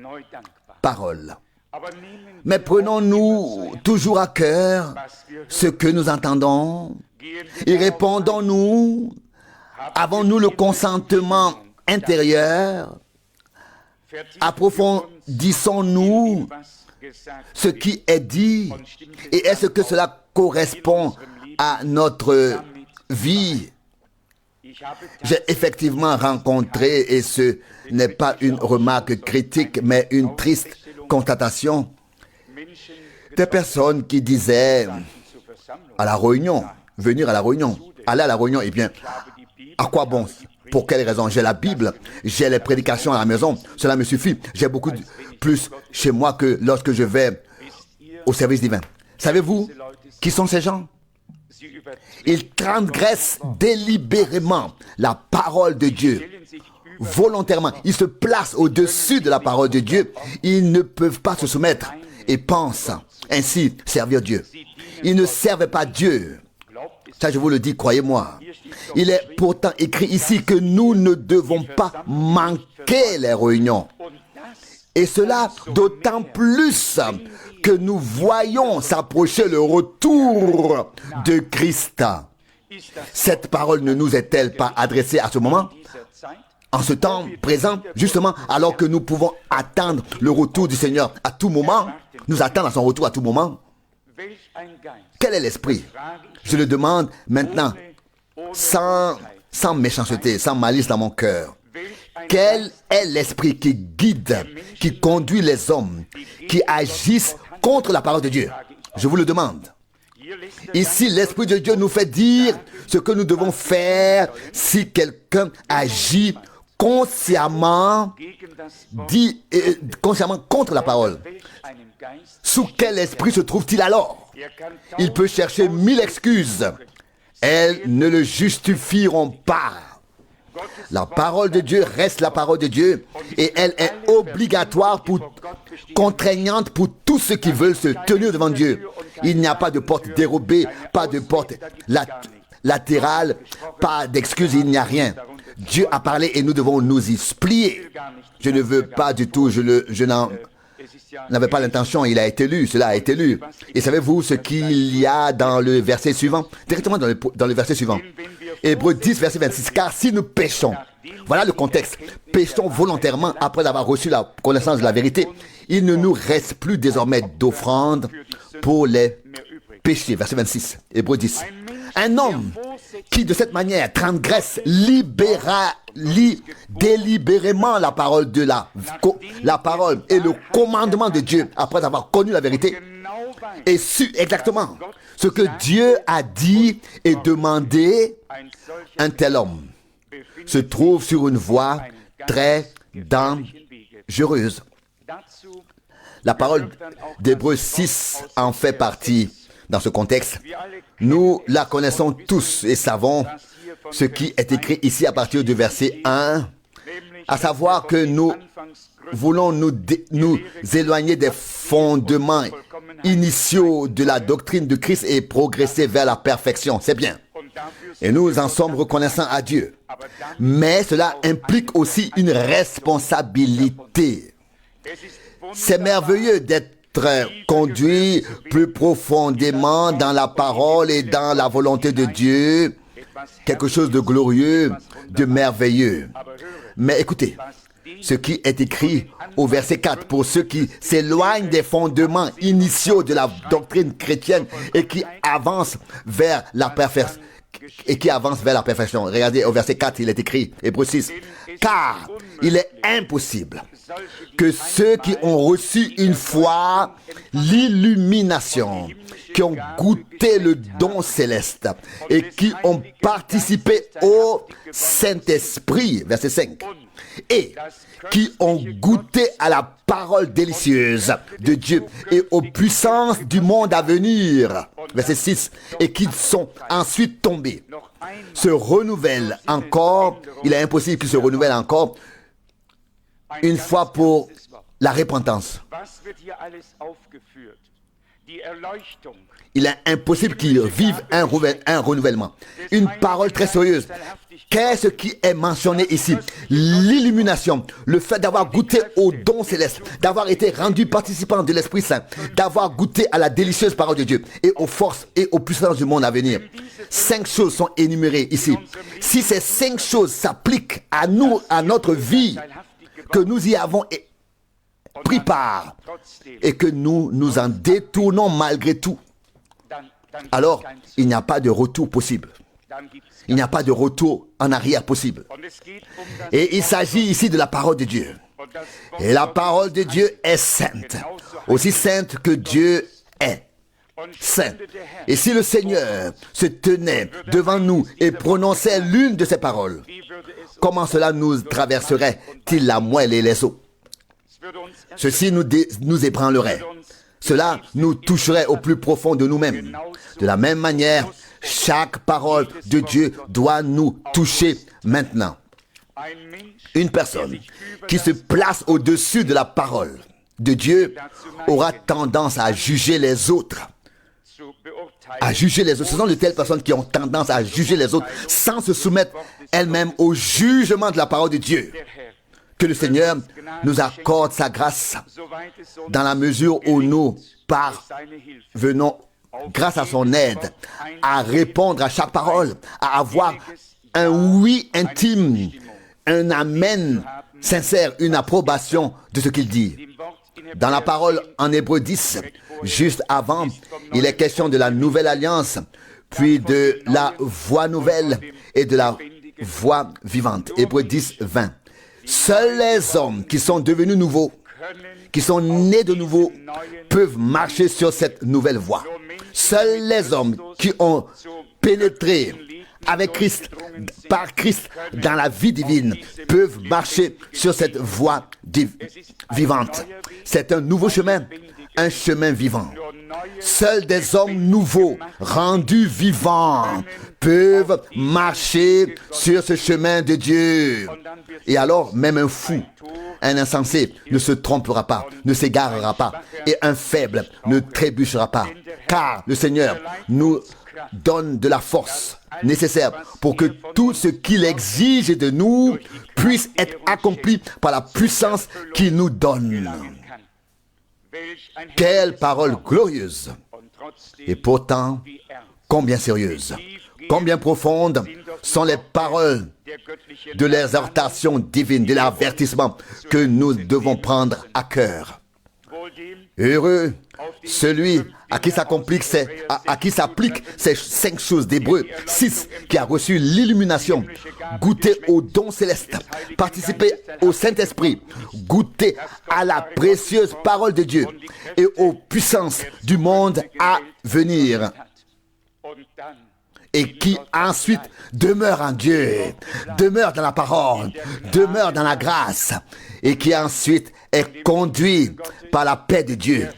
parole. Mais prenons-nous toujours à cœur ce que nous entendons et répondons-nous, avons-nous le consentement intérieur, approfondissons-nous ce qui est dit et est-ce que cela correspond à notre vie. J'ai effectivement rencontré, et ce n'est pas une remarque critique, mais une triste constatation, des personnes qui disaient à la réunion, venir à la réunion, aller à la réunion, eh bien, à quoi bon? Pour quelle raison? J'ai la Bible, j'ai les prédications à la maison, cela me suffit. J'ai beaucoup plus chez moi que lorsque je vais au service divin. Savez-vous qui sont ces gens? Ils transgressent délibérément la parole de Dieu. Volontairement, ils se placent au-dessus de la parole de Dieu. Ils ne peuvent pas se soumettre et pensent ainsi servir Dieu. Ils ne servent pas Dieu. Ça, je vous le dis, croyez-moi. Il est pourtant écrit ici que nous ne devons pas manquer les réunions. Et cela d'autant plus que nous voyons s'approcher le retour de Christ. Cette parole ne nous est-elle pas adressée à ce moment? En ce temps présent, justement, alors que nous pouvons attendre le retour du Seigneur à tout moment, nous attendons à son retour à tout moment. Quel est l'esprit? Je le demande maintenant, sans méchanceté, sans malice dans mon cœur. Quel est l'esprit qui guide, qui conduit les hommes, qui agissent contre la parole de Dieu? Je vous le demande. Ici, l'Esprit de Dieu nous fait dire ce que nous devons faire si quelqu'un agit consciemment contre la parole. Sous quel esprit se trouve-t-il alors? Il peut chercher 1000 excuses. Elles ne le justifieront pas. La parole de Dieu reste la parole de Dieu et elle est obligatoire, contraignante pour tous ceux qui veulent se tenir devant Dieu. Il n'y a pas de porte dérobée, pas de porte latérale, pas d'excuses, il n'y a rien. Dieu a parlé et nous devons nous y plier. Je ne veux pas du tout, je n'avais pas l'intention, il a été lu, cela a été lu. Et savez-vous ce qu'il y a dans le verset suivant? Directement dans le verset suivant. Hébreux 10, verset 26. Car si nous péchons, voilà le contexte, péchons volontairement après avoir reçu la connaissance de la vérité, il ne nous reste plus désormais d'offrande pour les péchés. Verset 26, Hébreux 10. Un homme qui de cette manière transgresse délibérément la parole de la parole et le commandement de Dieu après avoir connu la vérité et su exactement ce que Dieu a dit et demandé, un tel homme se trouve sur une voie très dangereuse. La parole d'Hébreux 6 en fait partie dans ce contexte. Nous la connaissons tous et savons ce qui est écrit ici à partir du verset 1, à savoir que nous voulons nous éloigner des fondements initiaux de la doctrine de Christ et progresser vers la perfection. C'est bien. Et nous en sommes reconnaissants à Dieu. Mais cela implique aussi une responsabilité. C'est merveilleux d'être conduit plus profondément dans la parole et dans la volonté de Dieu. Quelque chose de glorieux, de merveilleux. Mais écoutez, ce qui est écrit au verset 4, pour ceux qui s'éloignent des fondements initiaux de la doctrine chrétienne et qui avancent vers la perfection. Regardez, au verset 4, il est écrit, Hébreux 6, car il est impossible que ceux qui ont reçu une fois l'illumination, qui ont goûté le don céleste et qui ont participé au Saint-Esprit, verset 5, et qui ont goûté à la parole délicieuse de Dieu et aux puissances du monde à venir, verset 6, et qui sont ensuite tombés, se renouvellent encore, il est impossible qu'ils se renouvellent encore, une fois pour la repentance. Il est impossible qu'ils vivent un renouvellement. Une parole très sérieuse. Qu'est-ce qui est mentionné ici? L'illumination, le fait d'avoir goûté au don céleste, d'avoir été rendu participant de l'Esprit Saint, d'avoir goûté à la délicieuse parole de Dieu et aux forces et aux puissances du monde à venir. 5 choses sont énumérées ici. Si ces 5 choses s'appliquent à nous, à notre vie, que nous y avons pris part et que nous nous en détournons malgré tout, alors il n'y a pas de retour possible. Il n'y a pas de retour en arrière possible. Et il s'agit ici de la parole de Dieu. Et la parole de Dieu est sainte. Aussi sainte que Dieu est. saint. Et si le Seigneur se tenait devant nous et prononçait l'une de ces paroles, comment cela nous traverserait-il la moelle et les os? Ceci nous ébranlerait. Cela nous toucherait au plus profond de nous-mêmes. De la même manière, chaque parole de Dieu doit nous toucher maintenant. Une personne qui se place au-dessus de la parole de Dieu aura tendance à juger les autres. À juger les autres. Ce sont de telles personnes qui ont tendance à juger les autres sans se soumettre elles-mêmes au jugement de la parole de Dieu. Que le Seigneur nous accorde sa grâce dans la mesure où nous parvenons, grâce à son aide, à répondre à chaque parole, à avoir un oui intime, un amen sincère, une approbation de ce qu'il dit. Dans la parole en Hébreux 10, juste avant, il est question de la nouvelle alliance, puis de la voie nouvelle et de la voie vivante. Hébreux 10, 20. Seuls les hommes qui sont devenus nouveaux, qui sont nés de nouveau, peuvent marcher sur cette nouvelle voie. Seuls les hommes qui ont pénétré avec Christ, par Christ, dans la vie divine, peuvent marcher sur cette voie vivante. C'est un nouveau chemin, un chemin vivant. Seuls des hommes nouveaux, rendus vivants, peuvent marcher sur ce chemin de Dieu. Et alors, même un fou, un insensé ne se trompera pas, ne s'égarera pas, et un faible ne trébuchera pas. Car le Seigneur nous donne de la force nécessaire pour que tout ce qu'il exige de nous puisse être accompli par la puissance qu'il nous donne. Quelle parole glorieuse! Et pourtant, combien sérieuse, combien profondes sont les paroles de l'exhortation divine, de l'avertissement que nous devons prendre à cœur. Heureux celui à qui s'appliquent ces 5 choses d'Hébreux 6, qui a reçu l'illumination, goûté au don céleste, participé au Saint-Esprit, goûté à la précieuse parole de Dieu et aux puissances du monde à venir, et qui ensuite demeure en Dieu, demeure dans la parole, demeure dans la grâce, et qui ensuite est conduit par la paix de Dieu,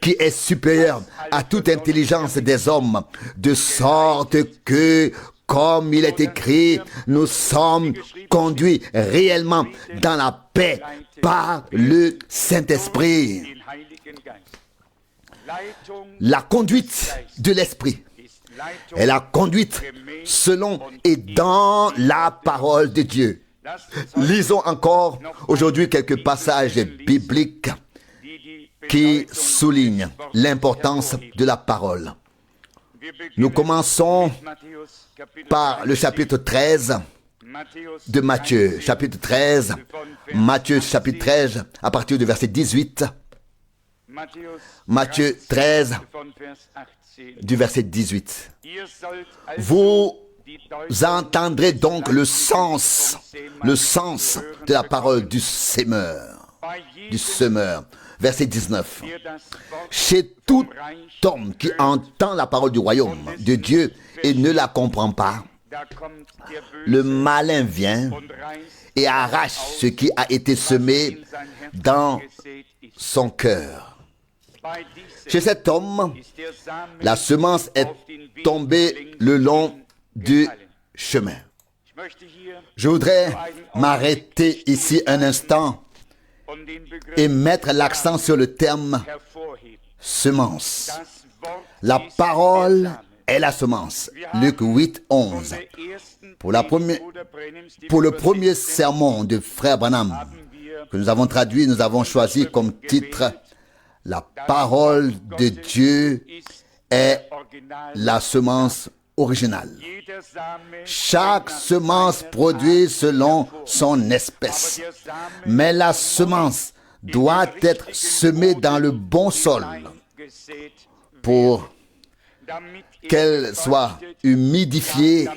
qui est supérieure à toute intelligence des hommes, de sorte que, comme il est écrit, nous sommes conduits réellement dans la paix par le Saint-Esprit. La conduite de l'Esprit est la conduite selon et dans la parole de Dieu. Lisons encore aujourd'hui quelques passages bibliques qui soulignent l'importance de la parole. Nous commençons par le chapitre 13 de Matthieu. Chapitre 13, Matthieu chapitre 13, à partir du verset 18. Matthieu 13, du verset 18. Vous entendrez donc le sens de la parole du semeur. Verset 19. Chez tout homme qui entend la parole du royaume de Dieu et ne la comprend pas, le malin vient et arrache ce qui a été semé dans son cœur. Chez cet homme, la semence est tombée le long du chemin. Je voudrais m'arrêter ici un instant et mettre l'accent sur le terme semence. La parole est la semence. Luc 8, 11. Pour le premier sermon de Frère Branham que nous avons traduit, nous avons choisi comme titre « La parole de Dieu est la semence originale. Chaque semence produit selon son espèce, mais la semence doit être semée dans le bon sol pour qu'elle soit humidifiée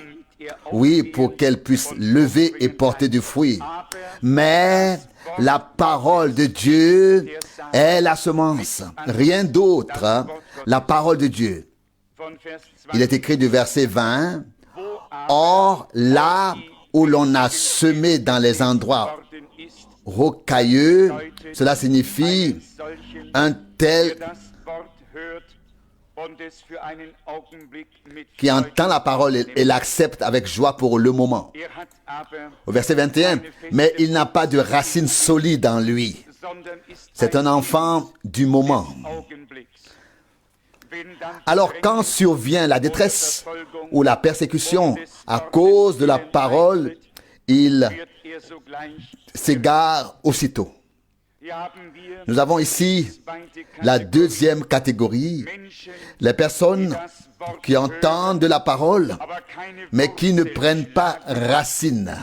Oui, pour qu'elle puisse lever et porter du fruit. Mais la parole de Dieu est la semence. Rien d'autre. La parole de Dieu. Il est écrit du verset 20. Or, là où l'on a semé dans les endroits rocailleux, cela signifie un tel qui entend la parole et l'accepte avec joie pour le moment. Au verset 21, mais il n'a pas de racine solide en lui. C'est un enfant du moment. Alors quand survient la détresse ou la persécution à cause de la parole, il s'égare aussitôt. Nous avons ici la deuxième catégorie, les personnes qui entendent de la parole, mais qui ne prennent pas racine,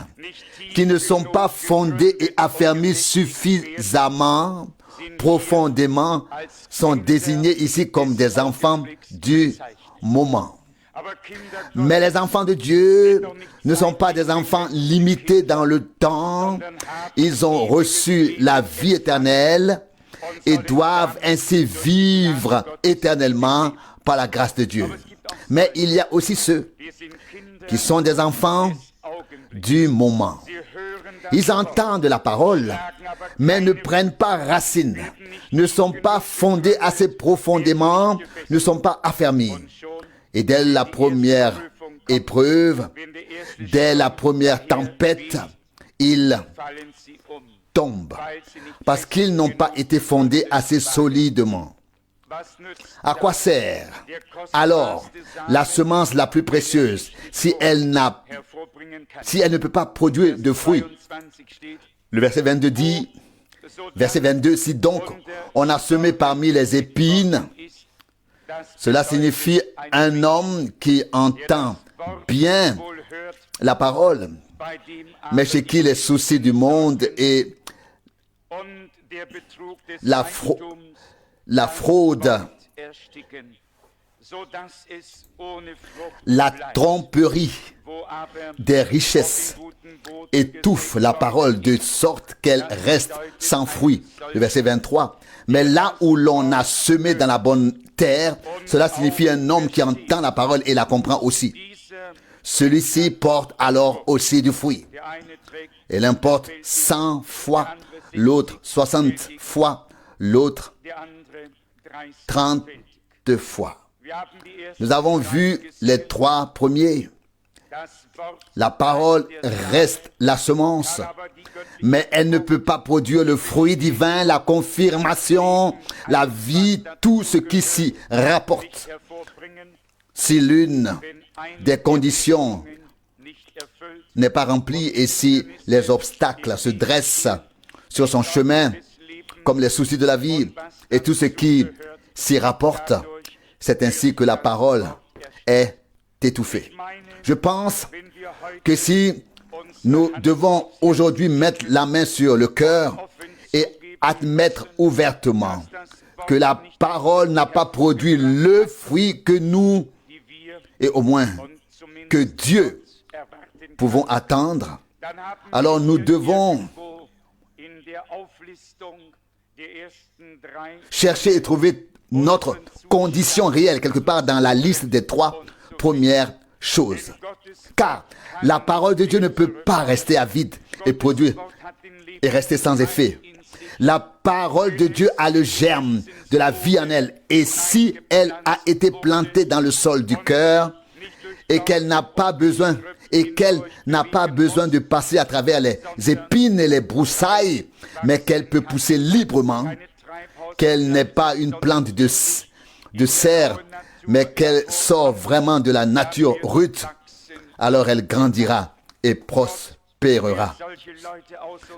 qui ne sont pas fondées et affermies suffisamment, profondément, sont désignés ici comme des enfants du moment. Mais les enfants de Dieu ne sont pas des enfants limités dans le temps. Ils ont reçu la vie éternelle et doivent ainsi vivre éternellement par la grâce de Dieu. Mais il y a aussi ceux qui sont des enfants du moment. Ils entendent la parole, mais ne prennent pas racine, ne sont pas fondés assez profondément, ne sont pas affermis. Et dès la première épreuve, dès la première tempête, ils tombent parce qu'ils n'ont pas été fondés assez solidement. À quoi sert alors la semence la plus précieuse si elle ne peut pas produire de fruits? Le verset 22 dit, verset 22, si donc on a semé parmi les épines, cela signifie un homme qui entend bien la parole, mais chez qui les soucis du monde et la fraude, la tromperie des richesses étouffe la parole de sorte qu'elle reste sans fruit. Le verset 23. Mais là où l'on a semé dans la bonne terre, cela signifie un homme qui entend la parole et la comprend aussi. Celui-ci porte alors aussi du fruit. Et l'un porte 100 fois, l'autre 60 fois, l'autre 30 fois. Nous avons vu les trois premiers. La parole reste la semence, mais elle ne peut pas produire le fruit divin, la confirmation, la vie, tout ce qui s'y rapporte. Si l'une des conditions n'est pas remplie et si les obstacles se dressent sur son chemin, comme les soucis de la vie et tout ce qui s'y rapporte, c'est ainsi que la parole est étouffée. Je pense que si nous devons aujourd'hui mettre la main sur le cœur et admettre ouvertement que la parole n'a pas produit le fruit que nous, et au moins que Dieu, pouvons attendre, alors nous devons chercher et trouver notre condition réelle quelque part dans la liste des trois premières choses. Car la parole de Dieu ne peut pas rester avide et produire et rester sans effet. La parole de Dieu a le germe de la vie en elle. Et si elle a été plantée dans le sol du cœur et qu'elle n'a pas besoin de passer à travers les épines et les broussailles, mais qu'elle peut pousser librement, qu'elle n'est pas une plante de serre, mais qu'elle sort vraiment de la nature rude, alors elle grandira et prospérera.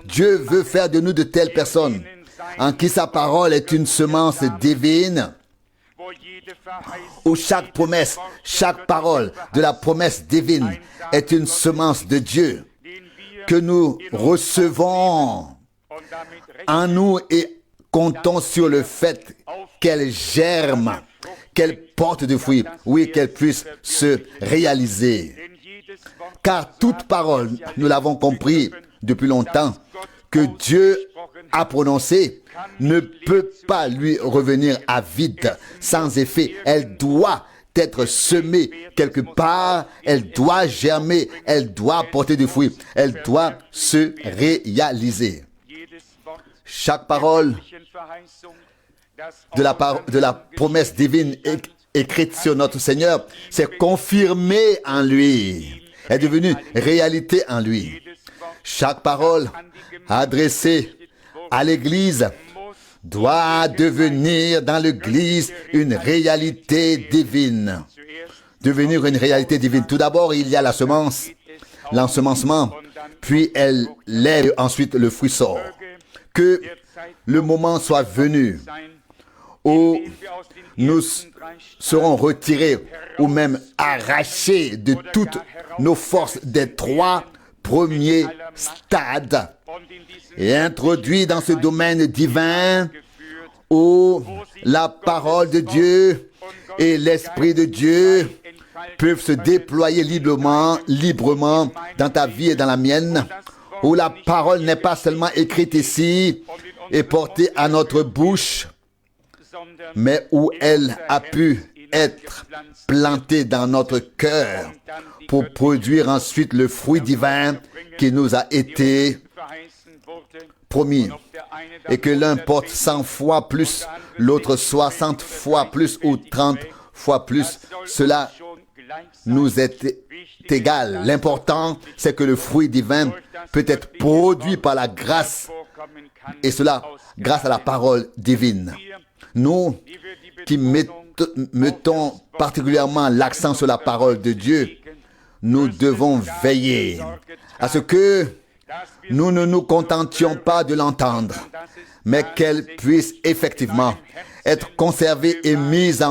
Dieu veut faire de nous de telles personnes en qui sa parole est une semence divine, où chaque promesse, chaque parole de la promesse divine est une semence de Dieu que nous recevons en nous et comptons sur le fait qu'elle germe, qu'elle porte du fruit, oui, qu'elle puisse se réaliser. Car toute parole, nous l'avons compris depuis longtemps, que Dieu a prononcée ne peut pas lui revenir à vide, sans effet. Elle doit être semée quelque part, elle doit germer, elle doit porter du fruit, elle doit se réaliser. Chaque parole de la promesse divine écrite sur notre Seigneur s'est confirmée en lui, est devenue réalité en lui. Chaque parole adressée à l'Église doit devenir dans l'Église une réalité divine. Devenir une réalité divine. Tout d'abord, il y a la semence, l'ensemencement, puis elle lève, ensuite le fruit sort. Que le moment soit venu où nous serons retirés ou même arrachés de toutes nos forces des 3 premiers stades et introduits dans ce domaine divin où la parole de Dieu et l'Esprit de Dieu peuvent se déployer librement dans ta vie et dans la mienne, où la parole n'est pas seulement écrite ici et portée à notre bouche, mais où elle a pu être plantée dans notre cœur pour produire ensuite le fruit divin qui nous a été promis. Et que l'un porte 100 fois plus, l'autre 60 fois plus ou 30 fois plus. Cela nous est égal. L'important, c'est que le fruit divin peut être produit par la grâce, et cela grâce à la parole divine. Nous qui mettons particulièrement l'accent sur la parole de Dieu, nous devons veiller à ce que nous ne nous contentions pas de l'entendre, mais qu'elle puisse effectivement être conservée et mise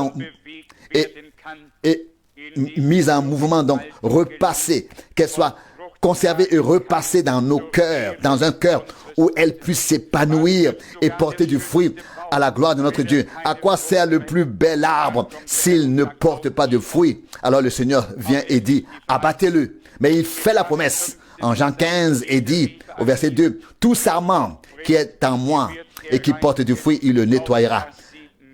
en mouvement, donc repassée, qu'elle soit conservée et repassée dans nos cœurs, dans un cœur où elle puisse s'épanouir et porter du fruit à la gloire de notre Dieu. À quoi sert le plus bel arbre s'il ne porte pas de fruit? Alors le Seigneur vient et dit, abattez-le. Mais il fait la promesse en Jean 15 et dit au verset 2, tout sarment qui est en moi et qui porte du fruit, il le nettoyera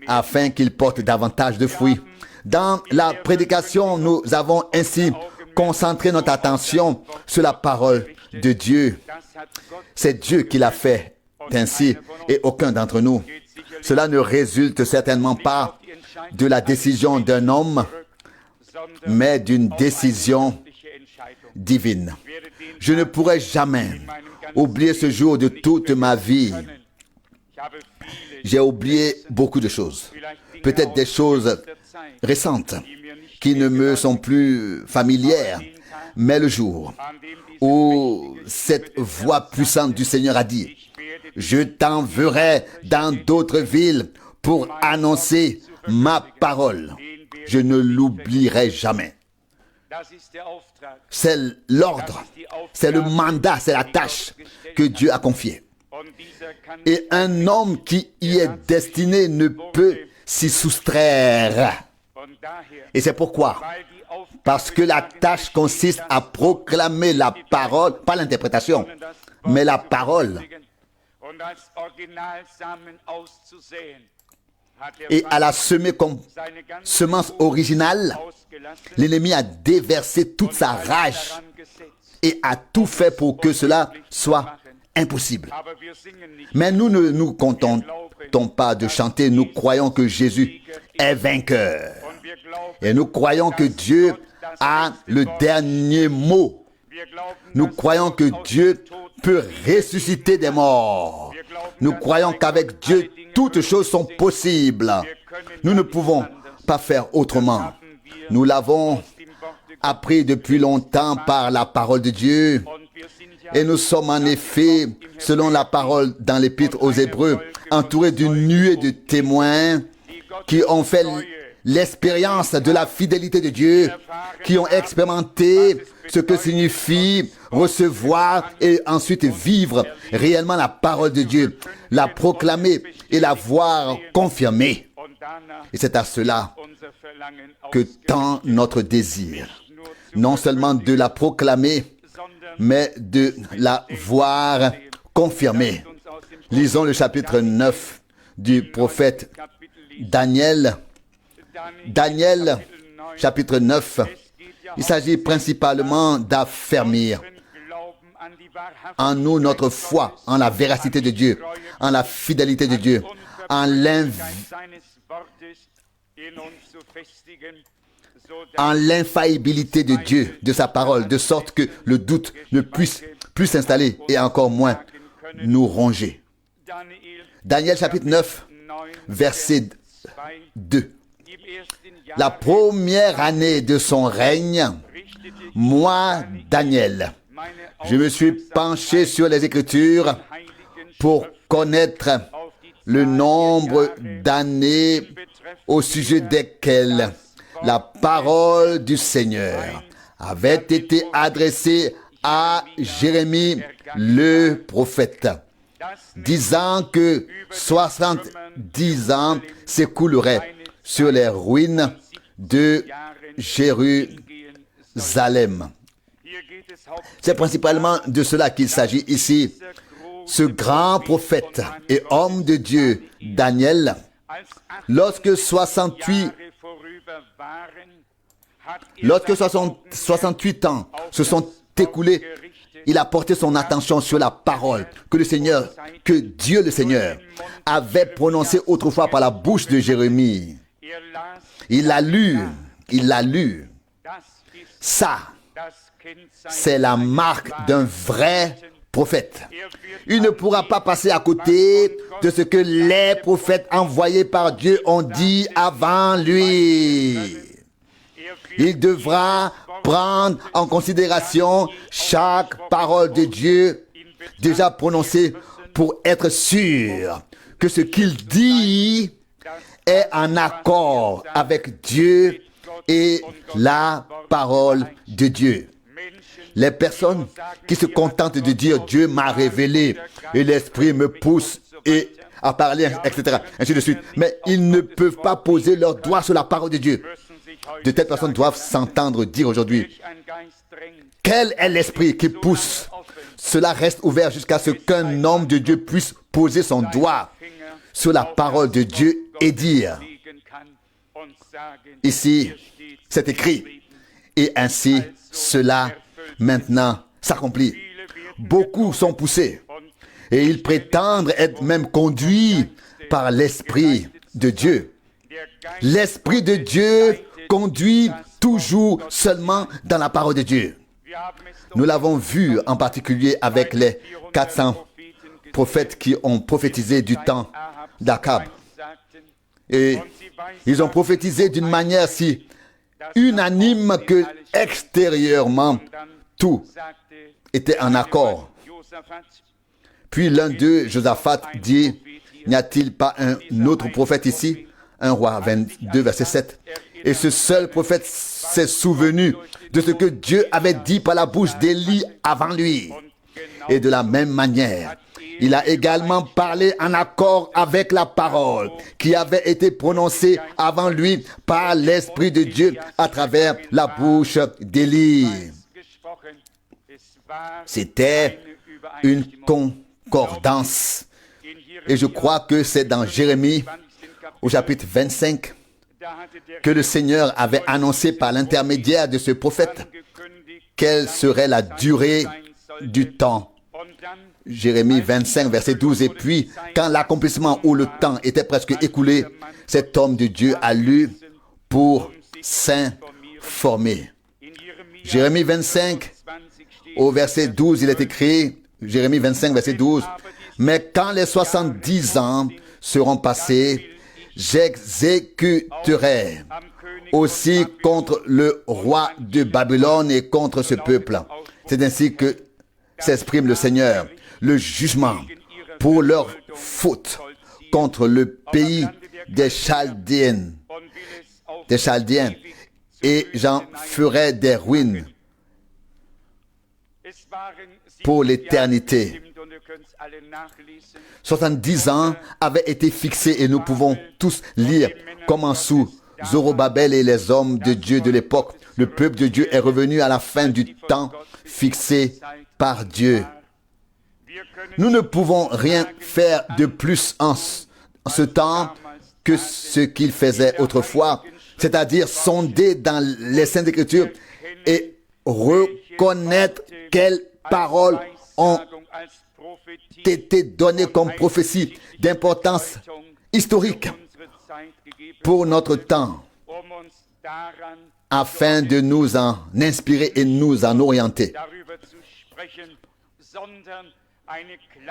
afin qu'il porte davantage de fruits. Dans la prédication, nous avons ainsi concentré notre attention sur la parole de Dieu. C'est Dieu qui l'a fait ainsi et aucun d'entre nous. Cela ne résulte certainement pas de la décision d'un homme, mais d'une décision divine. Je ne pourrai jamais oublier ce jour de toute ma vie. J'ai oublié beaucoup de choses. Peut-être des choses récentes qui ne me sont plus familières. Mais le jour où cette voix puissante du Seigneur a dit, je t'enverrai dans d'autres villes pour annoncer ma parole. Je ne l'oublierai jamais. C'est l'ordre, c'est le mandat, c'est la tâche que Dieu a confiée. Et un homme qui y est destiné ne peut s'y soustraire. Et c'est pourquoi, parce que la tâche consiste à proclamer la parole, pas l'interprétation, mais la parole. Et à la semer comme semence originale, l'ennemi a déversé toute sa rage et a tout fait pour que cela soit impossible. Mais nous ne nous contentons pas de chanter, nous croyons que Jésus est vainqueur. Et nous croyons que Dieu a le dernier mot. Nous croyons que Dieu peut ressusciter des morts. Nous croyons qu'avec Dieu, toutes choses sont possibles. Nous ne pouvons pas faire autrement. Nous l'avons appris depuis longtemps par la parole de Dieu. Et nous sommes en effet, selon la parole dans l'Épître aux Hébreux, entourés d'une nuée de témoins qui ont fait l'expérience de la fidélité de Dieu, qui ont expérimenté ce que signifie recevoir et ensuite vivre réellement la parole de Dieu, la proclamer et la voir confirmée. Et c'est à cela que tend notre désir. non seulement de la proclamer, mais de la voir confirmée. Lisons le chapitre 9 du prophète Daniel. Daniel, chapitre 9. Il s'agit principalement d'affermir en nous notre foi, en la véracité de Dieu, en la fidélité de Dieu, en l'infaillibilité de Dieu, de sa parole, de sorte que le doute ne puisse plus s'installer et encore moins nous ronger. Daniel chapitre 9, verset 2. La première année de son règne, moi, Daniel, je me suis penché sur les Écritures pour connaître le nombre d'années au sujet desquelles la parole du Seigneur avait été adressée à Jérémie le prophète, disant que 70 ans s'écouleraient sur les ruines de Jérusalem. C'est principalement de cela qu'il s'agit ici. Ce grand prophète et homme de Dieu, Daniel, lorsque 68 ans se sont écoulés, il a porté son attention sur la parole que Dieu le Seigneur avait prononcée autrefois par la bouche de Jérémie. Il l'a lu. Ça, c'est la marque d'un vrai prophète. Il ne pourra pas passer à côté de ce que les prophètes envoyés par Dieu ont dit avant lui. Il devra prendre en considération chaque parole de Dieu déjà prononcée pour être sûr que ce qu'il dit est en accord avec Dieu et la parole de Dieu. Les personnes qui se contentent de dire « Dieu m'a révélé et l'Esprit me pousse à parler, etc. » ainsi de suite. Mais ils ne peuvent pas poser leurs doigts sur la parole de Dieu. De telles personnes doivent s'entendre dire aujourd'hui « Quel est l'Esprit qui pousse ?» Cela reste ouvert jusqu'à ce qu'un homme de Dieu puisse poser son doigt sur la parole de Dieu et dire « Ici, c'est écrit. » Et ainsi, cela maintenant s'accomplit. Beaucoup sont poussés et ils prétendent être même conduits par l'Esprit de Dieu. L'Esprit de Dieu conduit toujours seulement dans la parole de Dieu. Nous l'avons vu en particulier avec les 400 prophètes qui ont prophétisé du temps d'Akab. Et ils ont prophétisé d'une manière si unanime que extérieurement tout était en accord. Puis l'un d'eux, Josaphat, dit, n'y a-t-il pas un autre prophète ici? 1 Roi 22, verset 7. Et ce seul prophète s'est souvenu de ce que Dieu avait dit par la bouche d'Élie avant lui. Et de la même manière, il a également parlé en accord avec la parole qui avait été prononcée avant lui par l'Esprit de Dieu à travers la bouche d'Élie. C'était une concordance. Et je crois que c'est dans Jérémie, au chapitre 25, que le Seigneur avait annoncé par l'intermédiaire de ce prophète quelle serait la durée du temps. Jérémie 25, verset 12. Et puis, quand l'accomplissement ou le temps était presque écoulé, cet homme de Dieu a lu pour s'informer. Jérémie 25, au verset 12, il est écrit, Jérémie 25, verset 12, « Mais quand les 70 ans seront passés, j'exécuterai aussi contre le roi de Babylone et contre ce peuple. » C'est ainsi que s'exprime le Seigneur. Le jugement pour leur faute contre le pays des Chaldéens. Et j'en ferai des ruines pour l'éternité. 70 ans avaient été fixés et nous pouvons tous lire comment sous Zorobabel et les hommes de Dieu de l'époque, Le peuple de Dieu est revenu à la fin du temps fixé par Dieu. Nous ne pouvons rien faire de plus en ce temps que ce qu'il faisait autrefois, c'est-à-dire sonder dans les Saintes Écritures et reconnaître quelles paroles ont été données comme prophétie d'importance historique pour notre temps, afin de nous en inspirer et nous en orienter.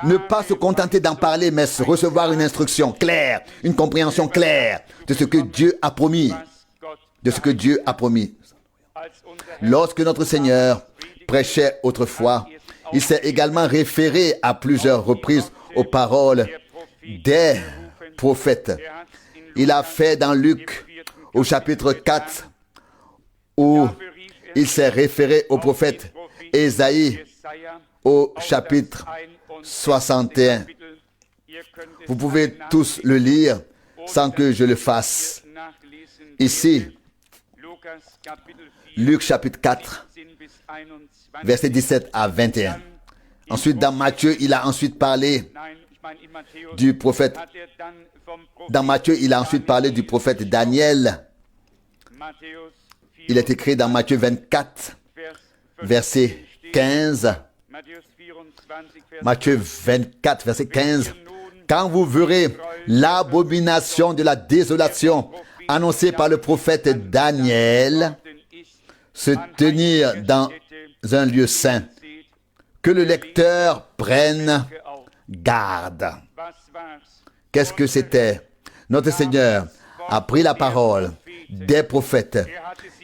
Ne pas se contenter d'en parler, mais recevoir une instruction claire, une compréhension claire de ce que Dieu a promis. De ce que Dieu a promis. Lorsque notre Seigneur prêchait autrefois, il s'est également référé à plusieurs reprises aux paroles des prophètes. Il a fait dans Luc au chapitre 4 où il s'est référé au prophète Ésaïe au chapitre 61. Vous pouvez tous le lire sans que je le fasse. Ici, Luc chapitre 4, versets 17 à 21. Ensuite, dans Matthieu, il a ensuite parlé du prophète. Dans Matthieu, il a ensuite parlé du prophète Daniel. Il est écrit dans Matthieu 24, verset 15. Matthieu 24, verset 15. Quand vous verrez l'abomination de la désolation annoncée par le prophète Daniel se tenir dans un lieu saint, que le lecteur prenne garde. Qu'est-ce que c'était? Notre Seigneur a pris la parole des prophètes.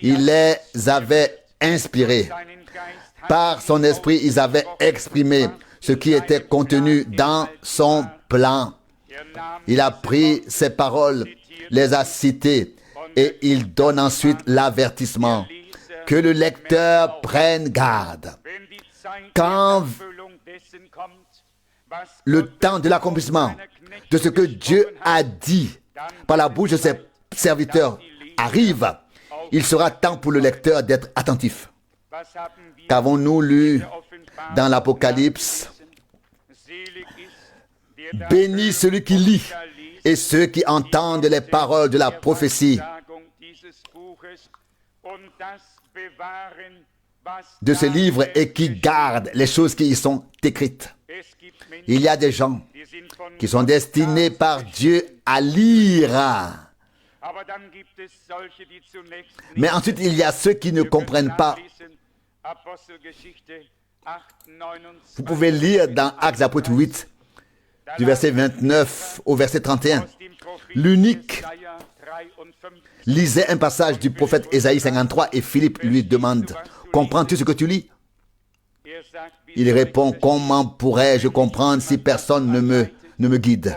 Il les avait inspirés. Par son esprit, ils avaient exprimé ce qui était contenu dans son plan. Il a pris ces paroles, les a citées et il donne ensuite l'avertissement. Que le lecteur prenne garde. Quand le temps de l'accomplissement de ce que Dieu a dit par la bouche de ses serviteurs arrive, il sera temps pour le lecteur d'être attentif. Qu'avons-nous lu dans l'Apocalypse? Béni celui qui lit et ceux qui entendent les paroles de la prophétie de ce livre et qui gardent les choses qui y sont écrites. Il y a des gens qui sont destinés par Dieu à lire. Mais ensuite, il y a ceux qui ne comprennent pas. Vous pouvez lire dans Actes chapitre 8, du verset 29 au verset 31. L'unique lisait un passage du prophète Ésaïe 53 et Philippe lui demande « Comprends-tu ce que tu lis ?» Il répond « Comment pourrais-je comprendre si personne ne me guide ?»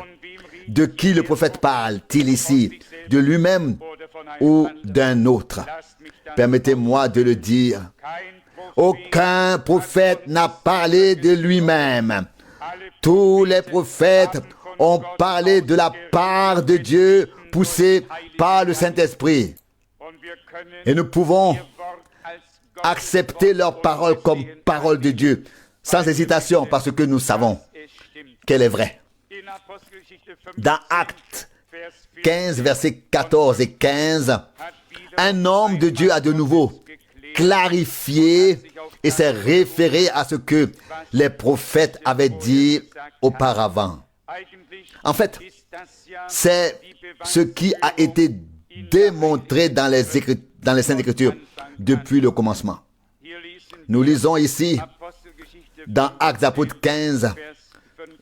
De qui le prophète parle-t-il ici? De lui-même ou d'un autre? Permettez-moi de le dire. Aucun prophète n'a parlé de lui-même. Tous les prophètes ont parlé de la part de Dieu, poussés par le Saint-Esprit. Et nous pouvons accepter leur parole comme parole de Dieu, sans hésitation, parce que nous savons qu'elle est vraie. Dans Actes 15, versets 14 et 15, un homme de Dieu a de nouveau clarifié et s'est référé à ce que les prophètes avaient dit auparavant. En fait, c'est ce qui a été démontré dans les Saintes Écritures depuis le commencement. Nous lisons ici dans Actes chapitre 15,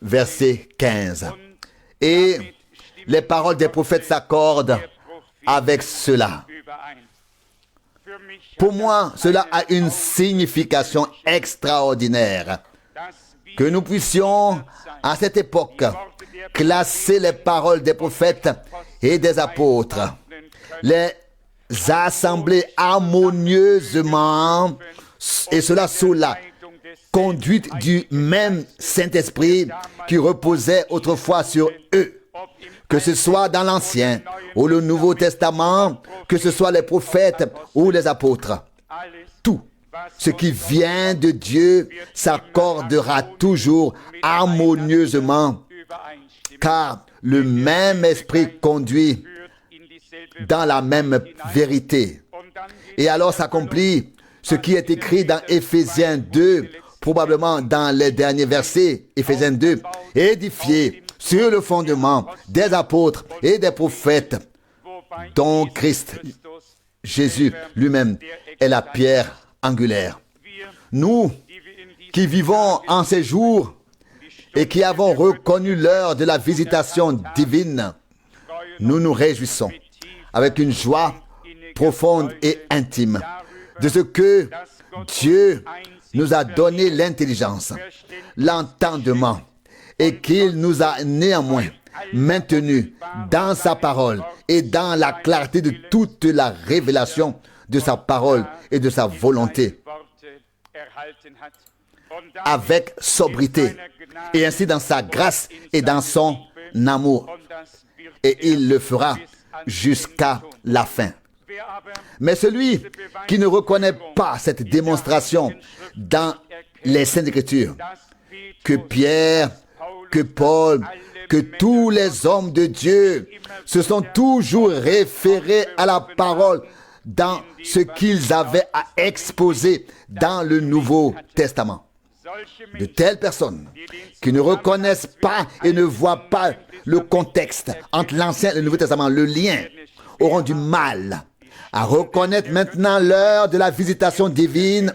verset 15. Et les paroles des prophètes s'accordent avec cela. Pour moi, cela a une signification extraordinaire. Que nous puissions, à cette époque, classer les paroles des prophètes et des apôtres, les assembler harmonieusement, et cela sous la conduite du même Saint-Esprit qui reposait autrefois sur eux. Que ce soit dans l'Ancien ou le Nouveau Testament, que ce soit les prophètes ou les apôtres. ce qui vient de Dieu s'accordera toujours harmonieusement, car le même esprit conduit dans la même vérité. Et alors s'accomplit ce qui est écrit dans Éphésiens 2, probablement dans les derniers versets, Éphésiens 2, édifié sur le fondement des apôtres et des prophètes, dont Christ, Jésus lui-même, est la pierre angulaire. Nous qui vivons en ces jours et qui avons reconnu l'heure de la visitation divine, nous nous réjouissons avec une joie profonde et intime de ce que Dieu nous a donné l'intelligence, l'entendement, et qu'il nous a néanmoins maintenus dans sa parole et dans la clarté de toute la révélation de sa parole et de sa volonté, avec sobriété, et ainsi dans sa grâce et dans son amour. Et il le fera jusqu'à la fin. Mais celui qui ne reconnaît pas cette démonstration dans les Saintes Écritures, que Pierre, que Paul, que tous les hommes de Dieu se sont toujours référés à la parole dans ce qu'ils avaient à exposer dans le Nouveau Testament. De telles personnes qui ne reconnaissent pas et ne voient pas le contexte entre l'Ancien et le Nouveau Testament, le lien, auront du mal à reconnaître maintenant l'heure de la visitation divine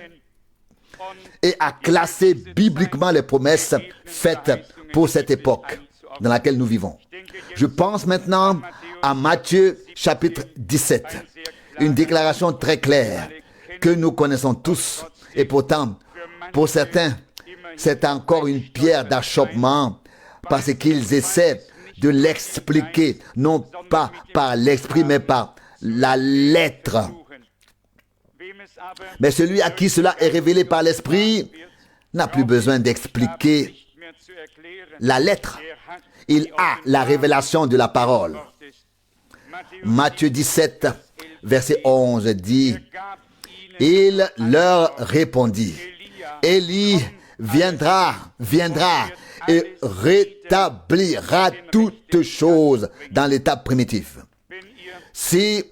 et à classer bibliquement les promesses faites pour cette époque dans laquelle nous vivons. Je pense maintenant à Matthieu chapitre 17, une déclaration très claire que nous connaissons tous, et pourtant, pour certains, c'est encore une pierre d'achoppement parce qu'ils essaient de l'expliquer, non pas par l'esprit, mais par la lettre. Mais celui à qui cela est révélé par l'esprit n'a plus besoin d'expliquer la lettre. Il a la révélation de la parole. Matthieu 17, verset 11 dit, « Il leur répondit, « Élie viendra et rétablira toutes choses dans l'état primitif. » Si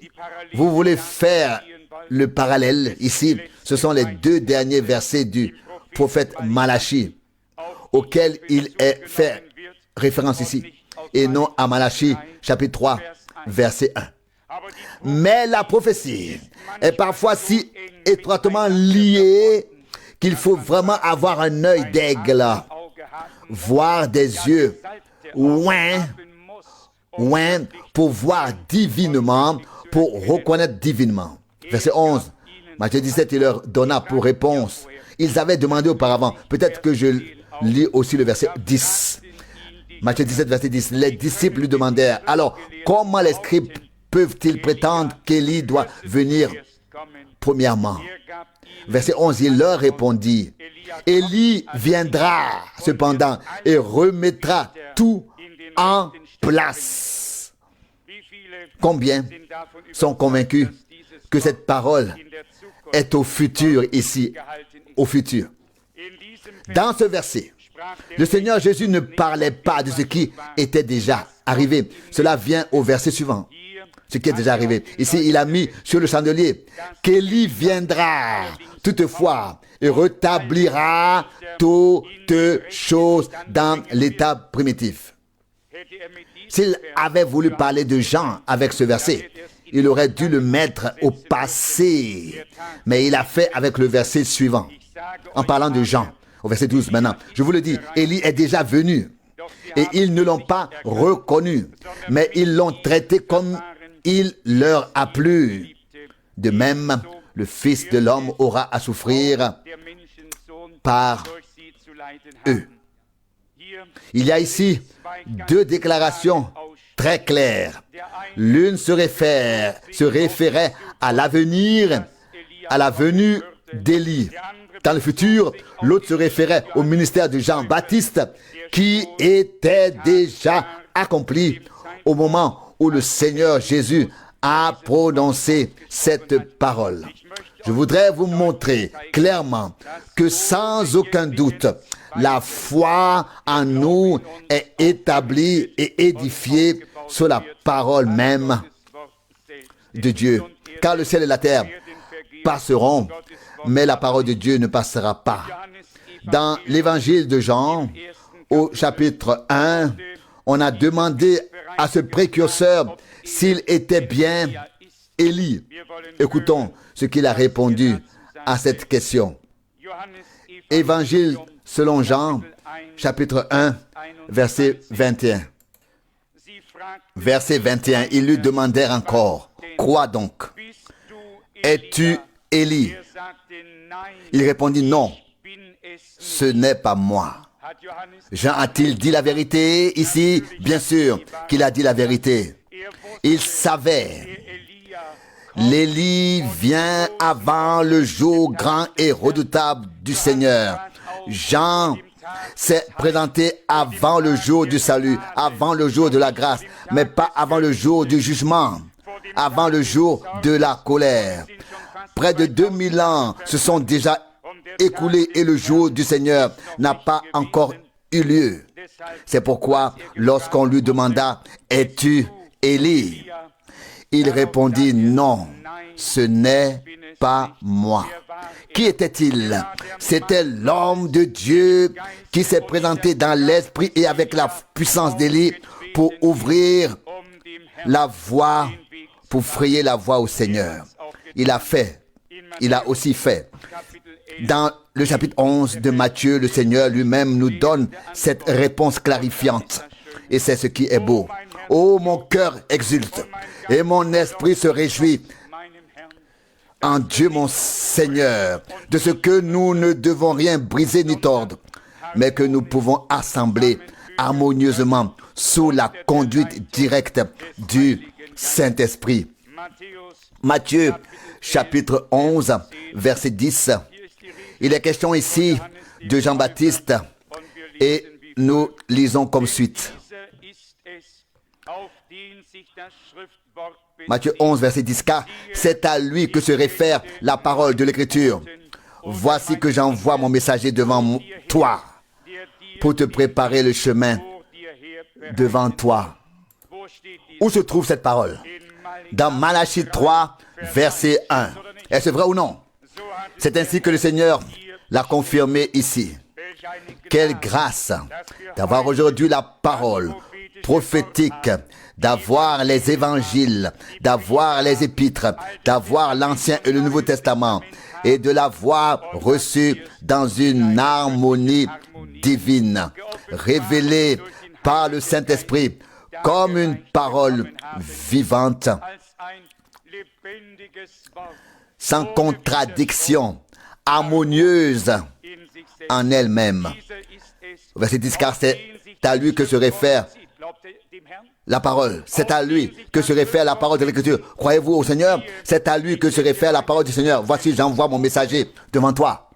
vous voulez faire le parallèle ici, ce sont les deux derniers versets du prophète Malachie auxquels il est fait référence ici, et non à Malachie chapitre 3 verset 1. Mais la prophétie est parfois si étroitement liée qu'il faut vraiment avoir un œil d'aigle, voir des yeux ouin pour voir divinement, pour reconnaître divinement. Verset 11, Matthieu 17, il leur donna pour réponse. Ils avaient demandé auparavant, peut-être que je lis aussi le verset 10. Matthieu 17, verset 10, les disciples lui demandèrent, alors comment les scribes peuvent-ils prétendre qu'Élie doit venir premièrement? Verset 11, il leur répondit, Élie viendra cependant et remettra tout en place. Combien sont convaincus que cette parole est au futur ici, au futur? Dans ce verset, le Seigneur Jésus ne parlait pas de ce qui était déjà arrivé. Cela vient au verset suivant. Ce qui est déjà arrivé. Ici, il a mis sur le chandelier qu'Élie viendra toutefois et rétablira toutes choses dans l'état primitif. S'il avait voulu parler de Jean avec ce verset, il aurait dû le mettre au passé. Mais il a fait avec le verset suivant. En parlant de Jean, au verset 12 maintenant. Je vous le dis, Élie est déjà venu. Et ils ne l'ont pas reconnu. Mais ils l'ont traité comme il leur a plu. De même, le Fils de l'homme aura à souffrir par eux. Il y a ici deux déclarations très claires. L'une se référait à l'avenir, à la venue d'Élie. Dans le futur, l'autre se référait au ministère de Jean-Baptiste qui était déjà accompli au moment où le Seigneur Jésus a prononcé cette parole. Je voudrais vous montrer clairement que sans aucun doute, la foi en nous est établie et édifiée sur la parole même de Dieu. Car le ciel et la terre passeront, mais la parole de Dieu ne passera pas. Dans l'évangile de Jean, au chapitre 1, on a demandé à ce précurseur s'il était bien Élie. Écoutons ce qu'il a répondu à cette question. Évangile selon Jean, chapitre 1, verset 21. Verset 21, ils lui demandèrent encore, « Quoi donc? Es-tu Élie ?» Il répondit, « Non, ce n'est pas moi. » Jean a-t-il dit la vérité ici? Bien sûr qu'il a dit la vérité. Il savait. L'Élie vient avant le jour grand et redoutable du Seigneur. Jean s'est présenté avant le jour du salut, avant le jour de la grâce, mais pas avant le jour du jugement, avant le jour de la colère. Près de 2000 ans se sont déjà écoulés et le jour du Seigneur n'a pas encore eu lieu. C'est pourquoi, lorsqu'on lui demanda « Es-tu Élie ?» il répondit « Non, ce n'est pas moi. » Qui était-il? C'était l'homme de Dieu qui s'est présenté dans l'esprit et avec la puissance d'Élie pour ouvrir la voie, pour frayer la voie au Seigneur. Il a aussi fait. Dans le chapitre 11 de Matthieu, le Seigneur lui-même nous donne cette réponse clarifiante. Et c'est ce qui est beau. Oh, mon cœur exulte et mon esprit se réjouit en Dieu mon Seigneur, de ce que nous ne devons rien briser ni tordre, mais que nous pouvons assembler harmonieusement sous la conduite directe du Saint-Esprit. Matthieu, chapitre 11, verset 10. Il est question ici de Jean-Baptiste et nous lisons comme suite. Matthieu 11, verset 10, car c'est à lui que se réfère la parole de l'Écriture. Voici que j'envoie mon messager devant toi pour te préparer le chemin devant toi. Où se trouve cette parole? Dans Malachie 3, verset 1. Est-ce vrai ou non? C'est ainsi que le Seigneur l'a confirmé ici. Quelle grâce d'avoir aujourd'hui la parole prophétique, d'avoir les évangiles, d'avoir les épîtres, d'avoir l'Ancien et le Nouveau Testament et de l'avoir reçu dans une harmonie divine, révélée par le Saint-Esprit comme une parole vivante, sans contradiction, harmonieuse en elle-même. Verset 10, car c'est à lui que se réfère la parole. C'est à lui que se réfère la parole de l'Écriture. Croyez-vous au Seigneur? C'est à lui que se réfère la parole du Seigneur. Voici, j'envoie mon messager devant toi.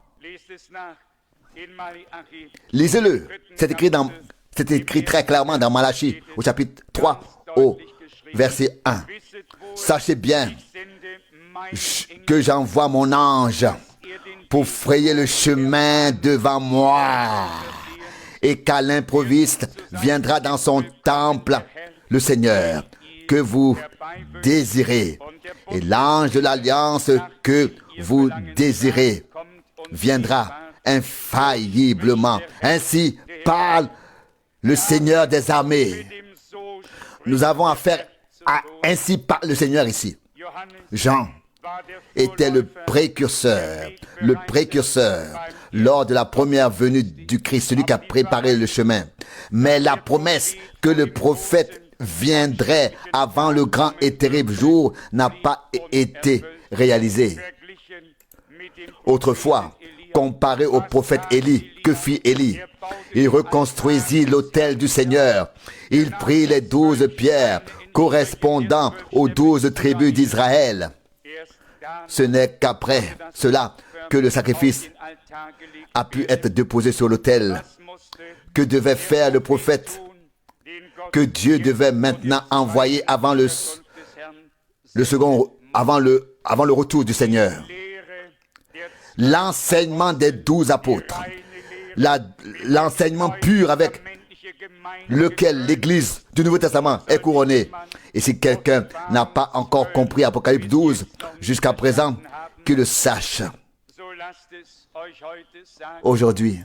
Lisez-le. C'est écrit très clairement dans Malachie, au chapitre 3, au verset 1. Sachez bien que j'envoie mon ange pour frayer le chemin devant moi, et qu'à l'improviste viendra dans son temple le Seigneur que vous désirez, et l'ange de l'alliance que vous désirez viendra infailliblement. Ainsi parle le Seigneur des armées. Nous avons affaire à ainsi parle le Seigneur ici. Jean était le précurseur lors de la première venue du Christ, celui qui a préparé le chemin. Mais la promesse que le prophète viendrait avant le grand et terrible jour n'a pas été réalisée. Autrefois, comparé au prophète Élie, que fit Élie? Il reconstruisit l'autel du Seigneur. Il prit les 12 pierres correspondant aux 12 tribus d'Israël. Ce n'est qu'après cela que le sacrifice a pu être déposé sur l'autel. Que devait faire le prophète? Que Dieu devait maintenant envoyer avant le second, avant le retour du Seigneur. L'enseignement des 12 apôtres, l'enseignement pur avec lequel l'Église du Nouveau Testament est couronnée. Et si quelqu'un n'a pas encore compris Apocalypse 12 jusqu'à présent, qu'il le sache. Aujourd'hui,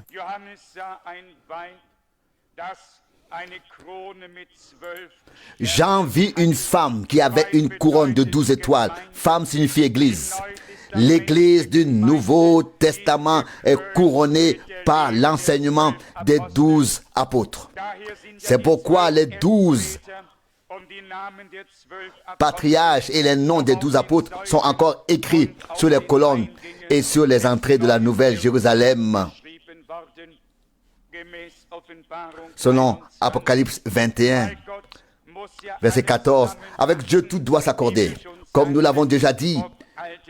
Jean vit une femme qui avait une couronne de 12 étoiles. Femme signifie Église. L'Église du Nouveau Testament est couronnée par l'enseignement des 12 apôtres. C'est pourquoi les 12 patriarches et les noms des 12 apôtres sont encore écrits sur les colonnes et sur les entrées de la Nouvelle Jérusalem. Selon Apocalypse 21, verset 14, avec Dieu tout doit s'accorder. Comme nous l'avons déjà dit,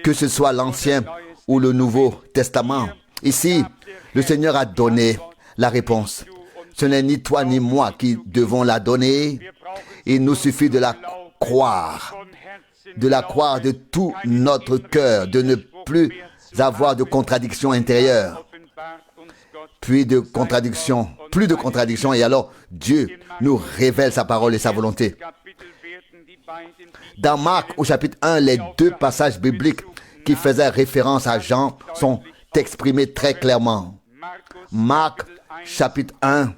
que ce soit l'Ancien ou le Nouveau Testament. Ici, le Seigneur a donné la réponse. Ce n'est ni toi ni moi qui devons la donner. Il nous suffit de la croire de tout notre cœur, de ne plus avoir de contradiction intérieure. Plus de contradiction, et alors Dieu nous révèle sa parole et sa volonté. Dans Marc, au chapitre 1, les deux passages bibliques qui faisaient référence à Jean sont exprimés très clairement. Marc, chapitre 1,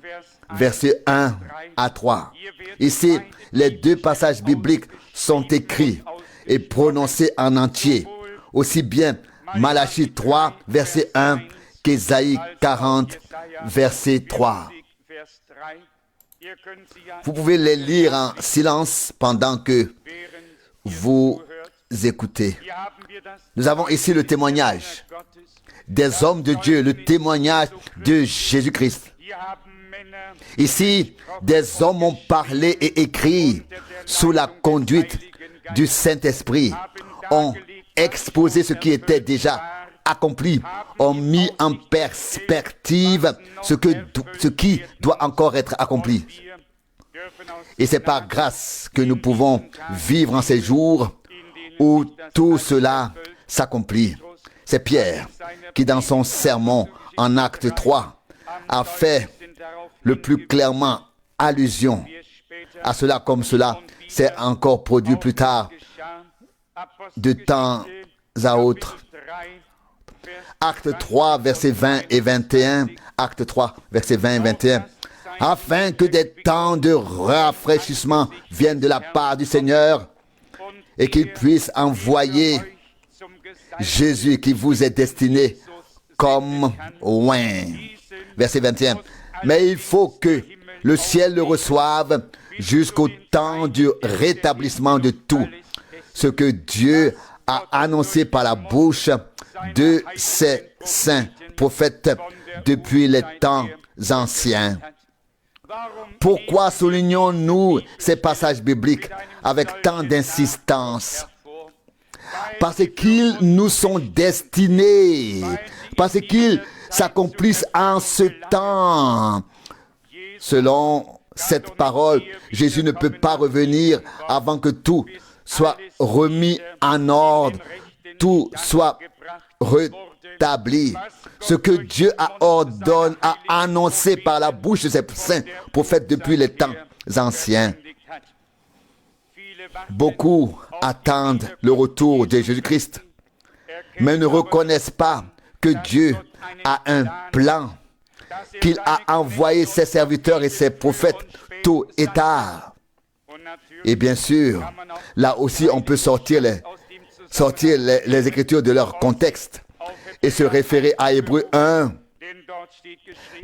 versets 1 à 3. Ici, les deux passages bibliques sont écrits et prononcés en entier, aussi bien Malachie 3, verset 1, qu'Ésaïe 40, verset 3. Vous pouvez les lire en silence pendant que vous écoutez. Nous avons ici le témoignage des hommes de Dieu, le témoignage de Jésus-Christ. Ici, des hommes ont parlé et écrit sous la conduite du Saint-Esprit, ont exposé ce qui était déjà accompli, ont mis en perspective ce qui doit encore être accompli. Et c'est par grâce que nous pouvons vivre en ces jours où tout cela s'accomplit. C'est Pierre qui, dans son sermon en Acte 3, a fait le plus clairement allusion à cela, comme cela s'est encore produit plus tard, de temps à autre. Acte 3, versets 20 et 21. Acte 3, versets 20 et 21. Afin que des temps de rafraîchissement viennent de la part du Seigneur et qu'il puisse envoyer Jésus qui vous est destiné comme oint. Verset 21. Mais il faut que le ciel le reçoive jusqu'au temps du rétablissement de tout ce que Dieu a annoncé par la bouche de ses saints prophètes depuis les temps anciens. Pourquoi soulignons-nous ces passages bibliques avec tant d'insistance? Parce qu'ils nous sont destinés, parce qu'ils s'accomplissent en ce temps. Selon cette parole, Jésus ne peut pas revenir avant que tout soit remis en ordre, tout soit rétabli. Ce que Dieu a annoncé par la bouche de ses saints prophètes depuis les temps anciens. Beaucoup attendent le retour de Jésus-Christ, mais ne reconnaissent pas que Dieu a un plan, qu'il a envoyé ses serviteurs et ses prophètes tôt et tard. Et bien sûr, là aussi on peut sortir les Écritures de leur contexte et se référer à Hébreux 1,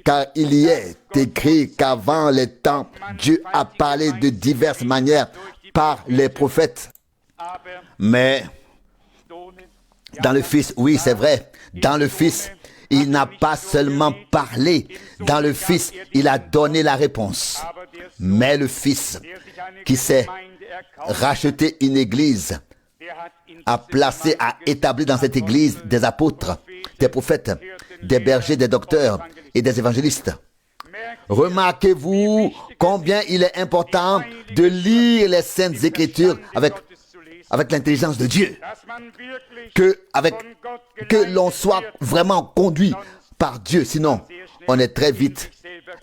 car il y est écrit qu'avant les temps, Dieu a parlé de diverses manières par les prophètes. Mais dans le Fils, oui c'est vrai, dans le Fils, il n'a pas seulement parlé, dans le Fils, il a donné la réponse. Mais le Fils, qui s'est racheté une église, a établi dans cette église des apôtres, des prophètes, des bergers, des docteurs et des évangélistes. Remarquez-vous combien il est important de lire les Saintes Écritures avec avec l'intelligence de Dieu, que l'on soit vraiment conduit par Dieu. Sinon, on est très vite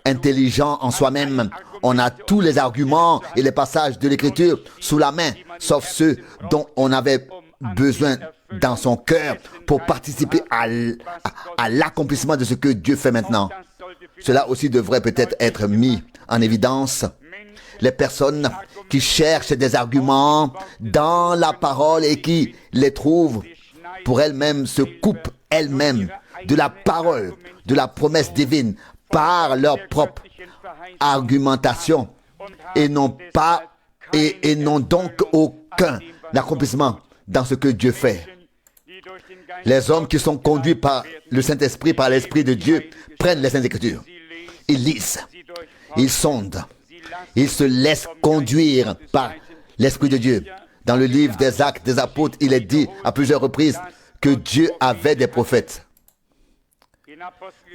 intelligent en soi-même. On a tous les arguments et les passages de l'Écriture sous la main, sauf ceux dont on avait besoin dans son cœur pour participer à l'accomplissement de ce que Dieu fait maintenant. Cela aussi devrait peut-être être mis en évidence. Les personnes qui cherchent des arguments dans la parole et qui les trouvent pour elles-mêmes se coupent elles-mêmes de la parole, de la promesse divine par leur propre argumentation et n'ont donc aucun accomplissement dans ce que Dieu fait. Les hommes qui sont conduits par le Saint-Esprit, par l'Esprit de Dieu, prennent les Saintes Écritures. Ils lisent, ils sondent, ils se laissent conduire par l'Esprit de Dieu. Dans le livre des Actes des Apôtres, il est dit à plusieurs reprises que Dieu avait des prophètes.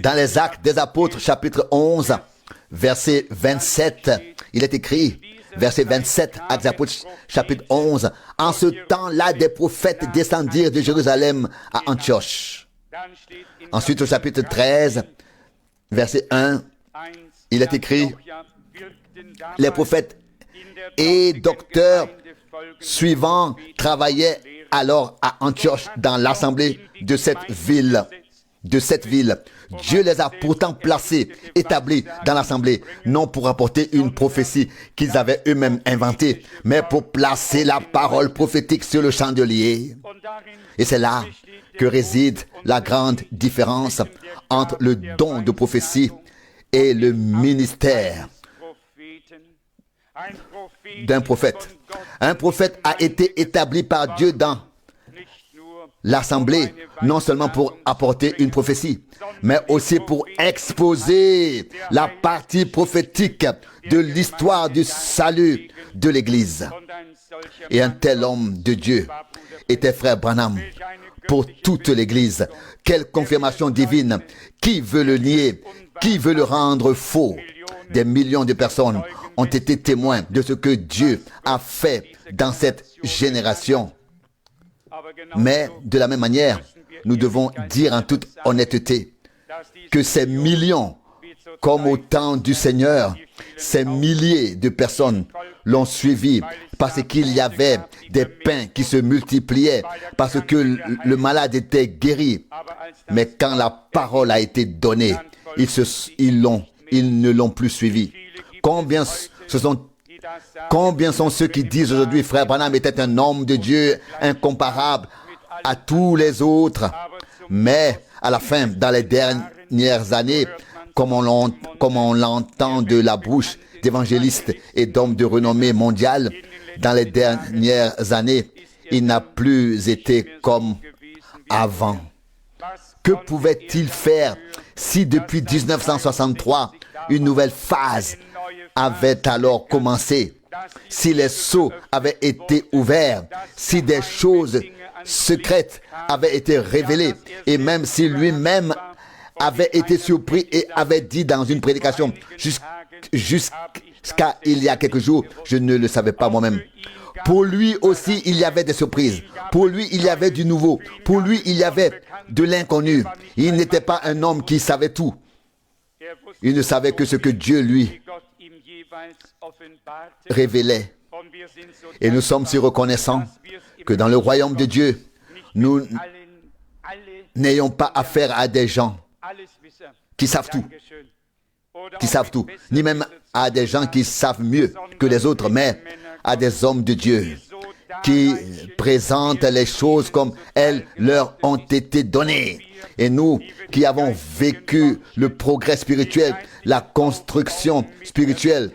Dans les Actes des Apôtres, chapitre 11, verset 27, il est écrit, verset 27, Actes des Apôtres, chapitre 11, « En ce temps-là, des prophètes descendirent de Jérusalem à Antioche. » Ensuite, au chapitre 13, verset 1, il est écrit, « Les prophètes et docteurs suivants travaillaient alors à Antioche dans l'assemblée de cette ville. Dieu les a pourtant placés, établis dans l'assemblée, non pour apporter une prophétie qu'ils avaient eux-mêmes inventée, mais pour placer la parole prophétique sur le chandelier. Et c'est là que réside la grande différence entre le don de prophétie et le ministère d'un prophète. Un prophète a été établi par Dieu dans l'assemblée, non seulement pour apporter une prophétie, mais aussi pour exposer la partie prophétique de l'histoire du salut de l'Église. Et un tel homme de Dieu était frère Branham pour toute l'Église. Quelle confirmation divine! Qui veut le nier? Qui veut le rendre faux? Des millions de personnes ont été témoins de ce que Dieu a fait dans cette génération. Mais de la même manière, nous devons dire en toute honnêteté que ces millions, comme au temps du Seigneur, ces milliers de personnes l'ont suivi parce qu'il y avait des pains qui se multipliaient, parce que le malade était guéri. Mais quand la parole a été donnée, ils ne l'ont plus suivi. Combien sont ceux qui disent aujourd'hui, frère Branham était un homme de Dieu incomparable à tous les autres, mais à la fin, dans les dernières années, comme on l'entend de la bouche d'évangélistes et d'hommes de renommée mondiale, dans les dernières années, il n'a plus été comme avant. Que pouvait-il faire si depuis 1963, une nouvelle phase avait alors commencé, si les sceaux avaient été ouverts, si des choses secrètes avaient été révélées, et même si lui-même avait été surpris et avait dit dans une prédication, jusqu'à il y a quelques jours, je ne le savais pas moi-même. Pour lui aussi, il y avait des surprises. Pour lui, il y avait du nouveau. Pour lui, il y avait de l'inconnu. Il n'était pas un homme qui savait tout. Il ne savait que ce que Dieu lui révélait. Et nous sommes si reconnaissants que dans le royaume de Dieu, nous n'ayons pas affaire à des gens qui savent tout, ni même à des gens qui savent mieux que les autres, mais à des hommes de Dieu qui présentent les choses comme elles leur ont été données. Et nous qui avons vécu le progrès spirituel, la construction spirituelle,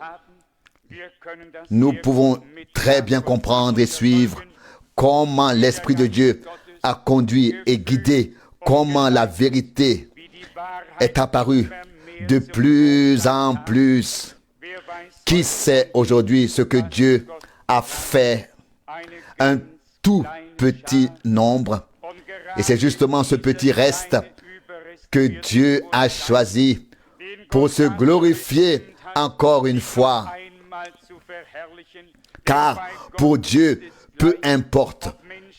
nous pouvons très bien comprendre et suivre comment l'Esprit de Dieu a conduit et guidé, comment la vérité est apparue de plus en plus. Qui sait aujourd'hui ce que Dieu a fait? Un tout petit nombre. Et c'est justement ce petit reste que Dieu a choisi pour se glorifier encore une fois. Car pour Dieu, peu importe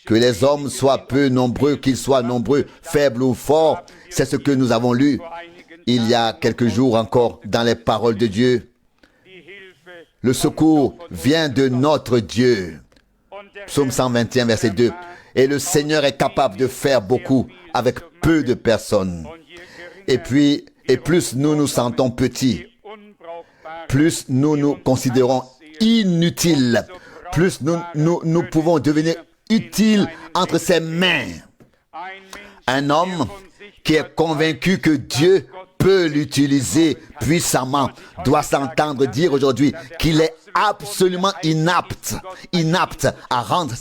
que les hommes soient peu nombreux, qu'ils soient nombreux, faibles ou forts. C'est ce que nous avons lu il y a quelques jours encore dans les paroles de Dieu. Le secours vient de notre Dieu. Psaume 121, verset 2. Et le Seigneur est capable de faire beaucoup avec peu de personnes. Et plus nous nous sentons petits, plus nous nous considérons inutiles, plus nous pouvons devenir utiles entre ses mains. Un homme qui est convaincu que Dieu peut l'utiliser puissamment doit s'entendre dire aujourd'hui qu'il est absolument inapte à rendre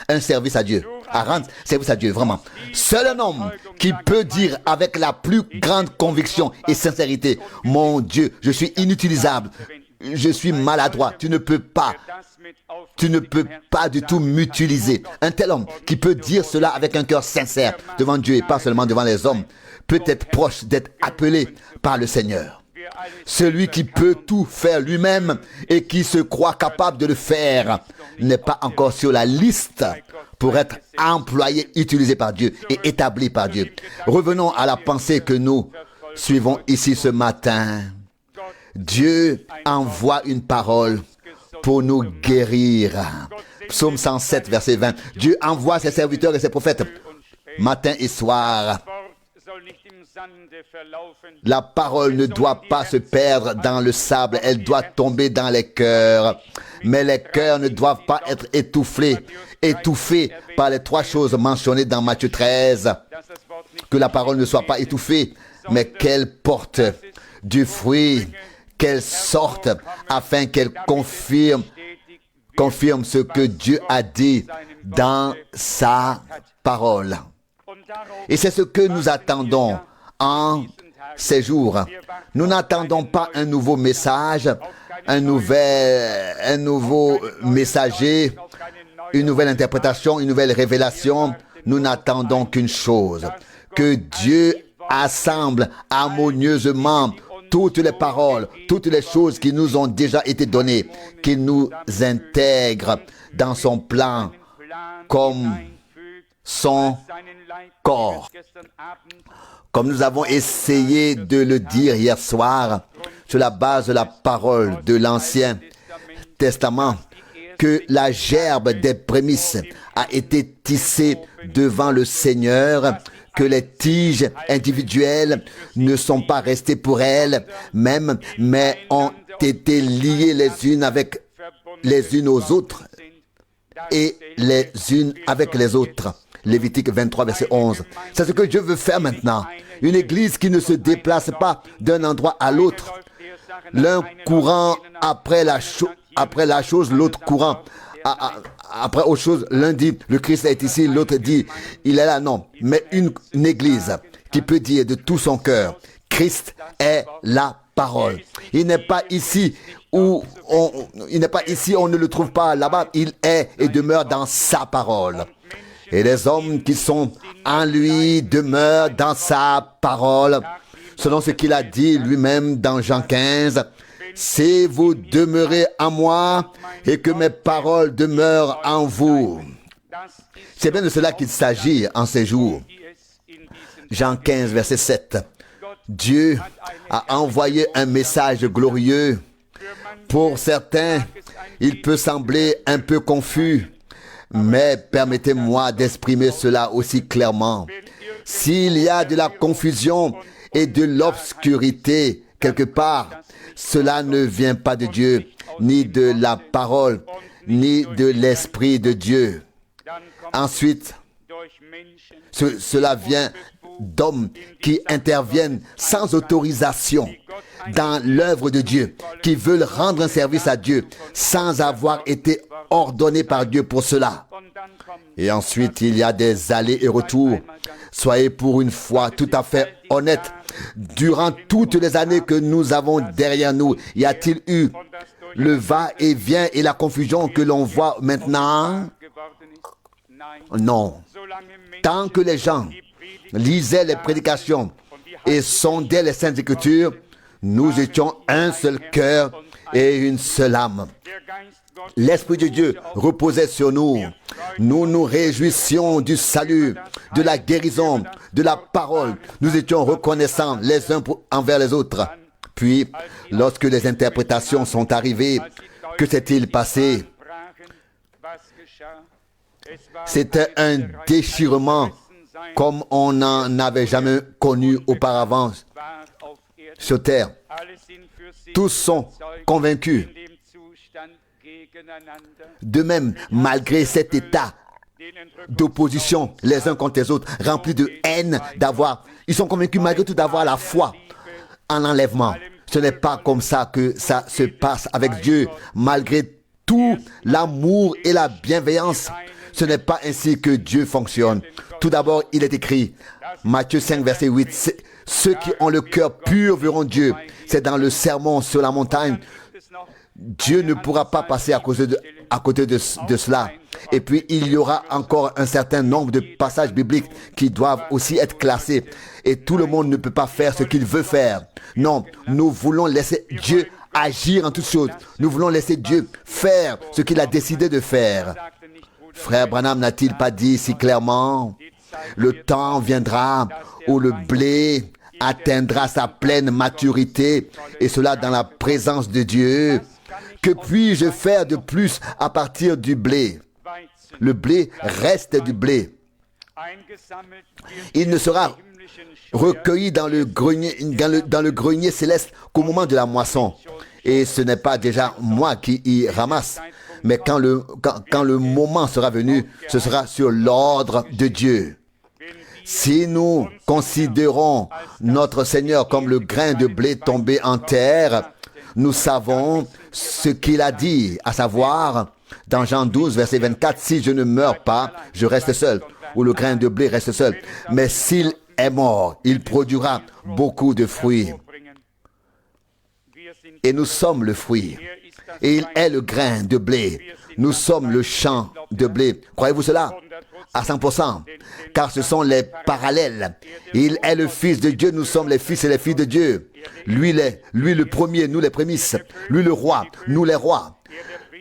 un service à Dieu, à rendre service à Dieu, vraiment. Seul un homme qui peut dire avec la plus grande conviction et sincérité, mon Dieu, je suis inutilisable, je suis maladroit, tu ne peux pas du tout m'utiliser. Un tel homme qui peut dire cela avec un cœur sincère devant Dieu et pas seulement devant les hommes, peut être proche d'être appelé par le Seigneur. Celui qui peut tout faire lui-même et qui se croit capable de le faire n'est pas encore sur la liste pour être employé, utilisé par Dieu et établi par Dieu. Revenons à la pensée que nous suivons ici ce matin. Dieu envoie une parole pour nous guérir. Psaume 107, verset 20. Dieu envoie ses serviteurs et ses prophètes matin et soir. La parole ne doit pas se perdre dans le sable, elle doit tomber dans les cœurs. Mais les cœurs ne doivent pas être étouffés par les trois choses mentionnées dans Matthieu 13. Que la parole ne soit pas étouffée, mais qu'elle porte du fruit, qu'elle sorte afin qu'elle confirme ce que Dieu a dit dans sa parole. Et c'est ce que nous attendons en ces jours. Nous n'attendons pas un nouveau message, un nouveau messager, une nouvelle interprétation, une nouvelle révélation. Nous n'attendons qu'une chose, que Dieu assemble harmonieusement toutes les paroles, toutes les choses qui nous ont déjà été données, qu'il nous intègre dans son plan comme son corps. Comme nous avons essayé de le dire hier soir, sur la base de la parole de l'Ancien Testament, que la gerbe des prémices a été tissée devant le Seigneur, que les tiges individuelles ne sont pas restées pour elles, mais ont été liées les unes aux autres et les unes avec les autres. Lévitique 23, verset 11. C'est ce que Dieu veut faire maintenant. Une église qui ne se déplace pas d'un endroit à l'autre. L'un courant après la chose, l'autre courant après autre chose. L'un dit, le Christ est ici, l'autre dit, il est là. Non, mais une église qui peut dire de tout son cœur, Christ est la parole. Il n'est pas ici on ne le trouve pas là-bas. Il est et demeure dans sa parole. Et les hommes qui sont en lui demeurent dans sa parole, selon ce qu'il a dit lui-même dans Jean 15. Si vous demeurez en moi et que mes paroles demeurent en vous. C'est bien de cela qu'il s'agit en ces jours. Jean 15, verset 7. Dieu a envoyé un message glorieux. Pour certains, il peut sembler un peu confus. Mais permettez-moi d'exprimer cela aussi clairement. S'il y a de la confusion et de l'obscurité quelque part, cela ne vient pas de Dieu, ni de la parole, ni de l'Esprit de Dieu. Ensuite, cela vient d'hommes qui interviennent sans autorisation dans l'œuvre de Dieu, qui veulent rendre un service à Dieu sans avoir été ordonnés par Dieu pour cela. Et ensuite, il y a des allers et retours. Soyez pour une fois tout à fait honnête. Durant toutes les années que nous avons derrière nous, y a-t-il eu le va-et-vient et la confusion que l'on voit maintenant? Non. Tant que les gens lisaient les prédications et sondaient les Saintes Écritures, nous étions un seul cœur et une seule âme. l'Esprit de Dieu reposait sur nous. Nous nous réjouissions du salut, de la guérison, de la parole. Nous étions reconnaissants les uns envers les autres. Puis, lorsque les interprétations sont arrivées, que s'est-il passé? C'était un déchirement comme on n'en avait jamais connu auparavant sur terre. Tous sont convaincus. De même, malgré cet état d'opposition les uns contre les autres, remplis de haine, ils sont convaincus malgré tout d'avoir la foi en l'enlèvement. Ce n'est pas comme ça que ça se passe avec Dieu. Malgré tout l'amour et la bienveillance, ce n'est pas ainsi que Dieu fonctionne. Tout d'abord, il est écrit, Matthieu 5, verset 8, ceux qui ont le cœur pur verront Dieu. C'est dans le sermon sur la montagne. Dieu ne pourra pas passer à côté de cela. Et puis, il y aura encore un certain nombre de passages bibliques qui doivent aussi être classés. Et tout le monde ne peut pas faire ce qu'il veut faire. Non, nous voulons laisser Dieu agir en toutes choses. Nous voulons laisser Dieu faire ce qu'il a décidé de faire. Frère Branham n'a-t-il pas dit si clairement, le temps viendra où le blé atteindra sa pleine maturité, et cela dans la présence de Dieu. Que puis-je faire de plus à partir du blé? Le blé reste du blé. Il ne sera recueilli dans le grenier céleste qu'au moment de la moisson. Et ce n'est pas déjà moi qui y ramasse. Mais quand le moment sera venu, ce sera sur l'ordre de Dieu. Si nous considérons notre Seigneur comme le grain de blé tombé en terre, nous savons ce qu'il a dit, à savoir, dans Jean 12, verset 24, « Si je ne meurs pas, je reste seul. » Ou le grain de blé reste seul. Mais s'il est mort, il produira beaucoup de fruits. Et nous sommes le fruit. Et il est le grain de blé. Nous sommes le champ de blé. Croyez-vous cela? À 100%. Car ce sont les parallèles. Il est le Fils de Dieu, nous sommes les fils et les filles de Dieu. Lui le premier, nous les prémices. Lui le roi, nous les rois.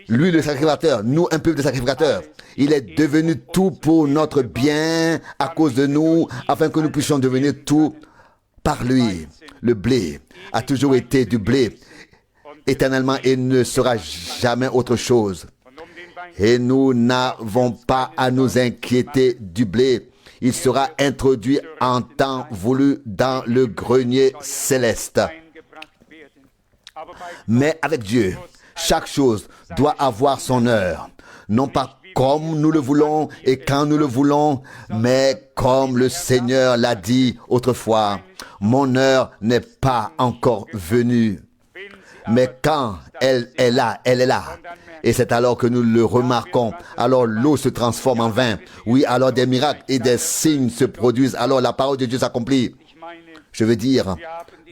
Lui le sacrificateur, nous un peuple de sacrificateurs. Il est devenu tout pour notre bien à cause de nous, afin que nous puissions devenir tout par lui. Le blé a toujours été du blé éternellement et ne sera jamais autre chose. Et nous n'avons pas à nous inquiéter du blé. Il sera introduit en temps voulu dans le grenier céleste. Mais avec Dieu, chaque chose doit avoir son heure. Non pas comme nous le voulons et quand nous le voulons, mais comme le Seigneur l'a dit autrefois. Mon heure n'est pas encore venue. Mais quand elle est là, elle est là. Et c'est alors que nous le remarquons. Alors l'eau se transforme en vin. Oui, alors des miracles et des signes se produisent. Alors la parole de Dieu s'accomplit. Je veux dire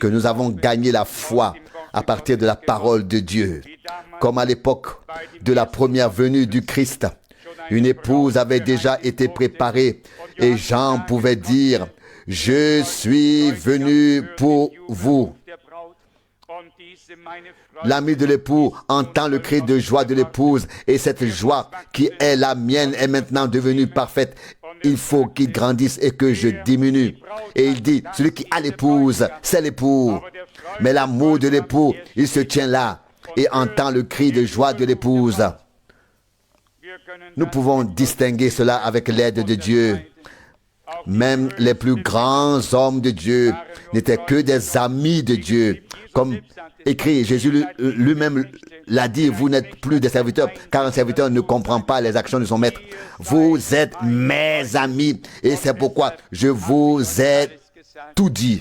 que nous avons gagné la foi à partir de la parole de Dieu. Comme à l'époque de la première venue du Christ, une épouse avait déjà été préparée et Jean pouvait dire, « Je suis venu pour vous. » L'ami de l'époux entend le cri de joie de l'épouse et cette joie qui est la mienne est maintenant devenue parfaite. Il faut qu'il grandisse et que je diminue. Et il dit, celui qui a l'épouse, c'est l'époux. Mais l'amour de l'époux, il se tient là et entend le cri de joie de l'épouse. Nous pouvons distinguer cela avec l'aide de Dieu. Même les plus grands hommes de Dieu n'étaient que des amis de Dieu. Comme écrit, Jésus lui-même l'a dit, vous n'êtes plus des serviteurs, car un serviteur ne comprend pas les actions de son maître. Vous êtes mes amis, et c'est pourquoi je vous ai tout dit.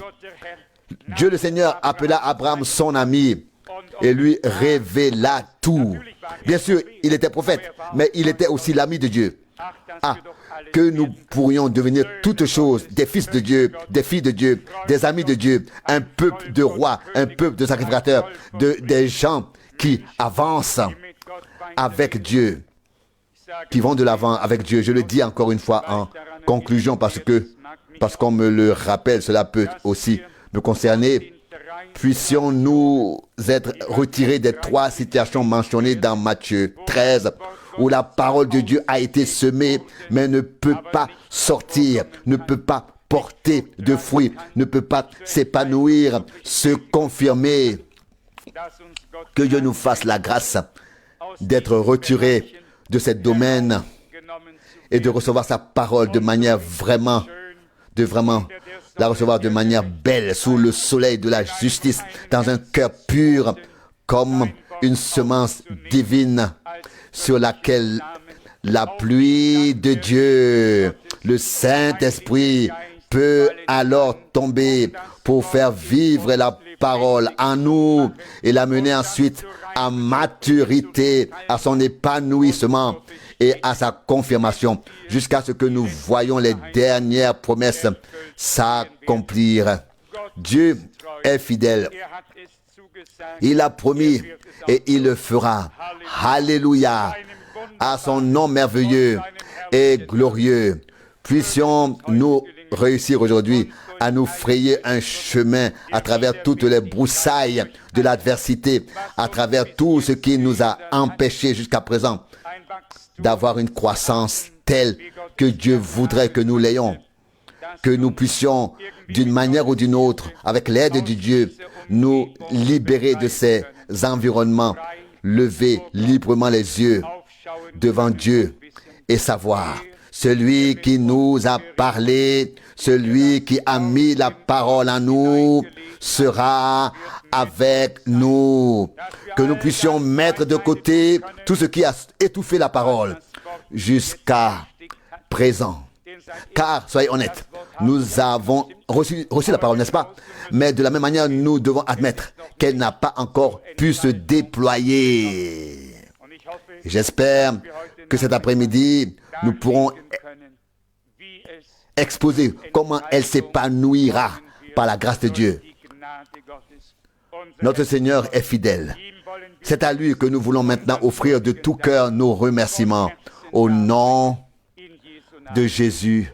Dieu le Seigneur appela Abraham son ami, et lui révéla tout. Bien sûr, il était prophète, mais il était aussi l'ami de Dieu. Ah, que nous pourrions devenir toutes choses, des fils de Dieu, des filles de Dieu, des amis de Dieu, un peuple de rois, un peuple de sacrificateurs, des gens qui avancent avec Dieu, qui vont de l'avant avec Dieu. Je le dis encore une fois en conclusion parce qu'on me le rappelle, cela peut aussi me concerner. puissions-nous être retirés des 3 situations mentionnées dans Matthieu 13, où la parole de Dieu a été semée, mais ne peut pas sortir, ne peut pas porter de fruits, ne peut pas s'épanouir, se confirmer. Que Dieu nous fasse la grâce d'être retirés de ce domaine et de recevoir sa parole de manière vraiment la recevoir de manière belle, sous le soleil de la justice, dans un cœur pur, comme une semence divine sur laquelle la pluie de Dieu, le Saint-Esprit, peut alors tomber pour faire vivre la parole en nous et l'amener ensuite à maturité, à son épanouissement et à sa confirmation, jusqu'à ce que nous voyions les dernières promesses s'accomplir. Dieu est fidèle. Il a promis et il le fera. Alléluia. À son nom merveilleux et glorieux. Puissions-nous réussir aujourd'hui à nous frayer un chemin à travers toutes les broussailles de l'adversité, à travers tout ce qui nous a empêchés jusqu'à présent d'avoir une croissance telle que Dieu voudrait que nous l'ayons, que nous puissions d'une manière ou d'une autre, avec l'aide de Dieu, nous libérer de ces environnements, lever librement les yeux devant Dieu et savoir, celui qui nous a parlé, celui qui a mis la parole en nous, sera avec nous. Que nous puissions mettre de côté tout ce qui a étouffé la parole jusqu'à présent. Car, soyez honnêtes, nous avons reçu la parole, n'est-ce pas? Mais de la même manière, nous devons admettre qu'elle n'a pas encore pu se déployer. J'espère que cet après-midi, nous pourrons exposer comment elle s'épanouira par la grâce de Dieu. Notre Seigneur est fidèle. C'est à lui que nous voulons maintenant offrir de tout cœur nos remerciements. Au nom de Jésus.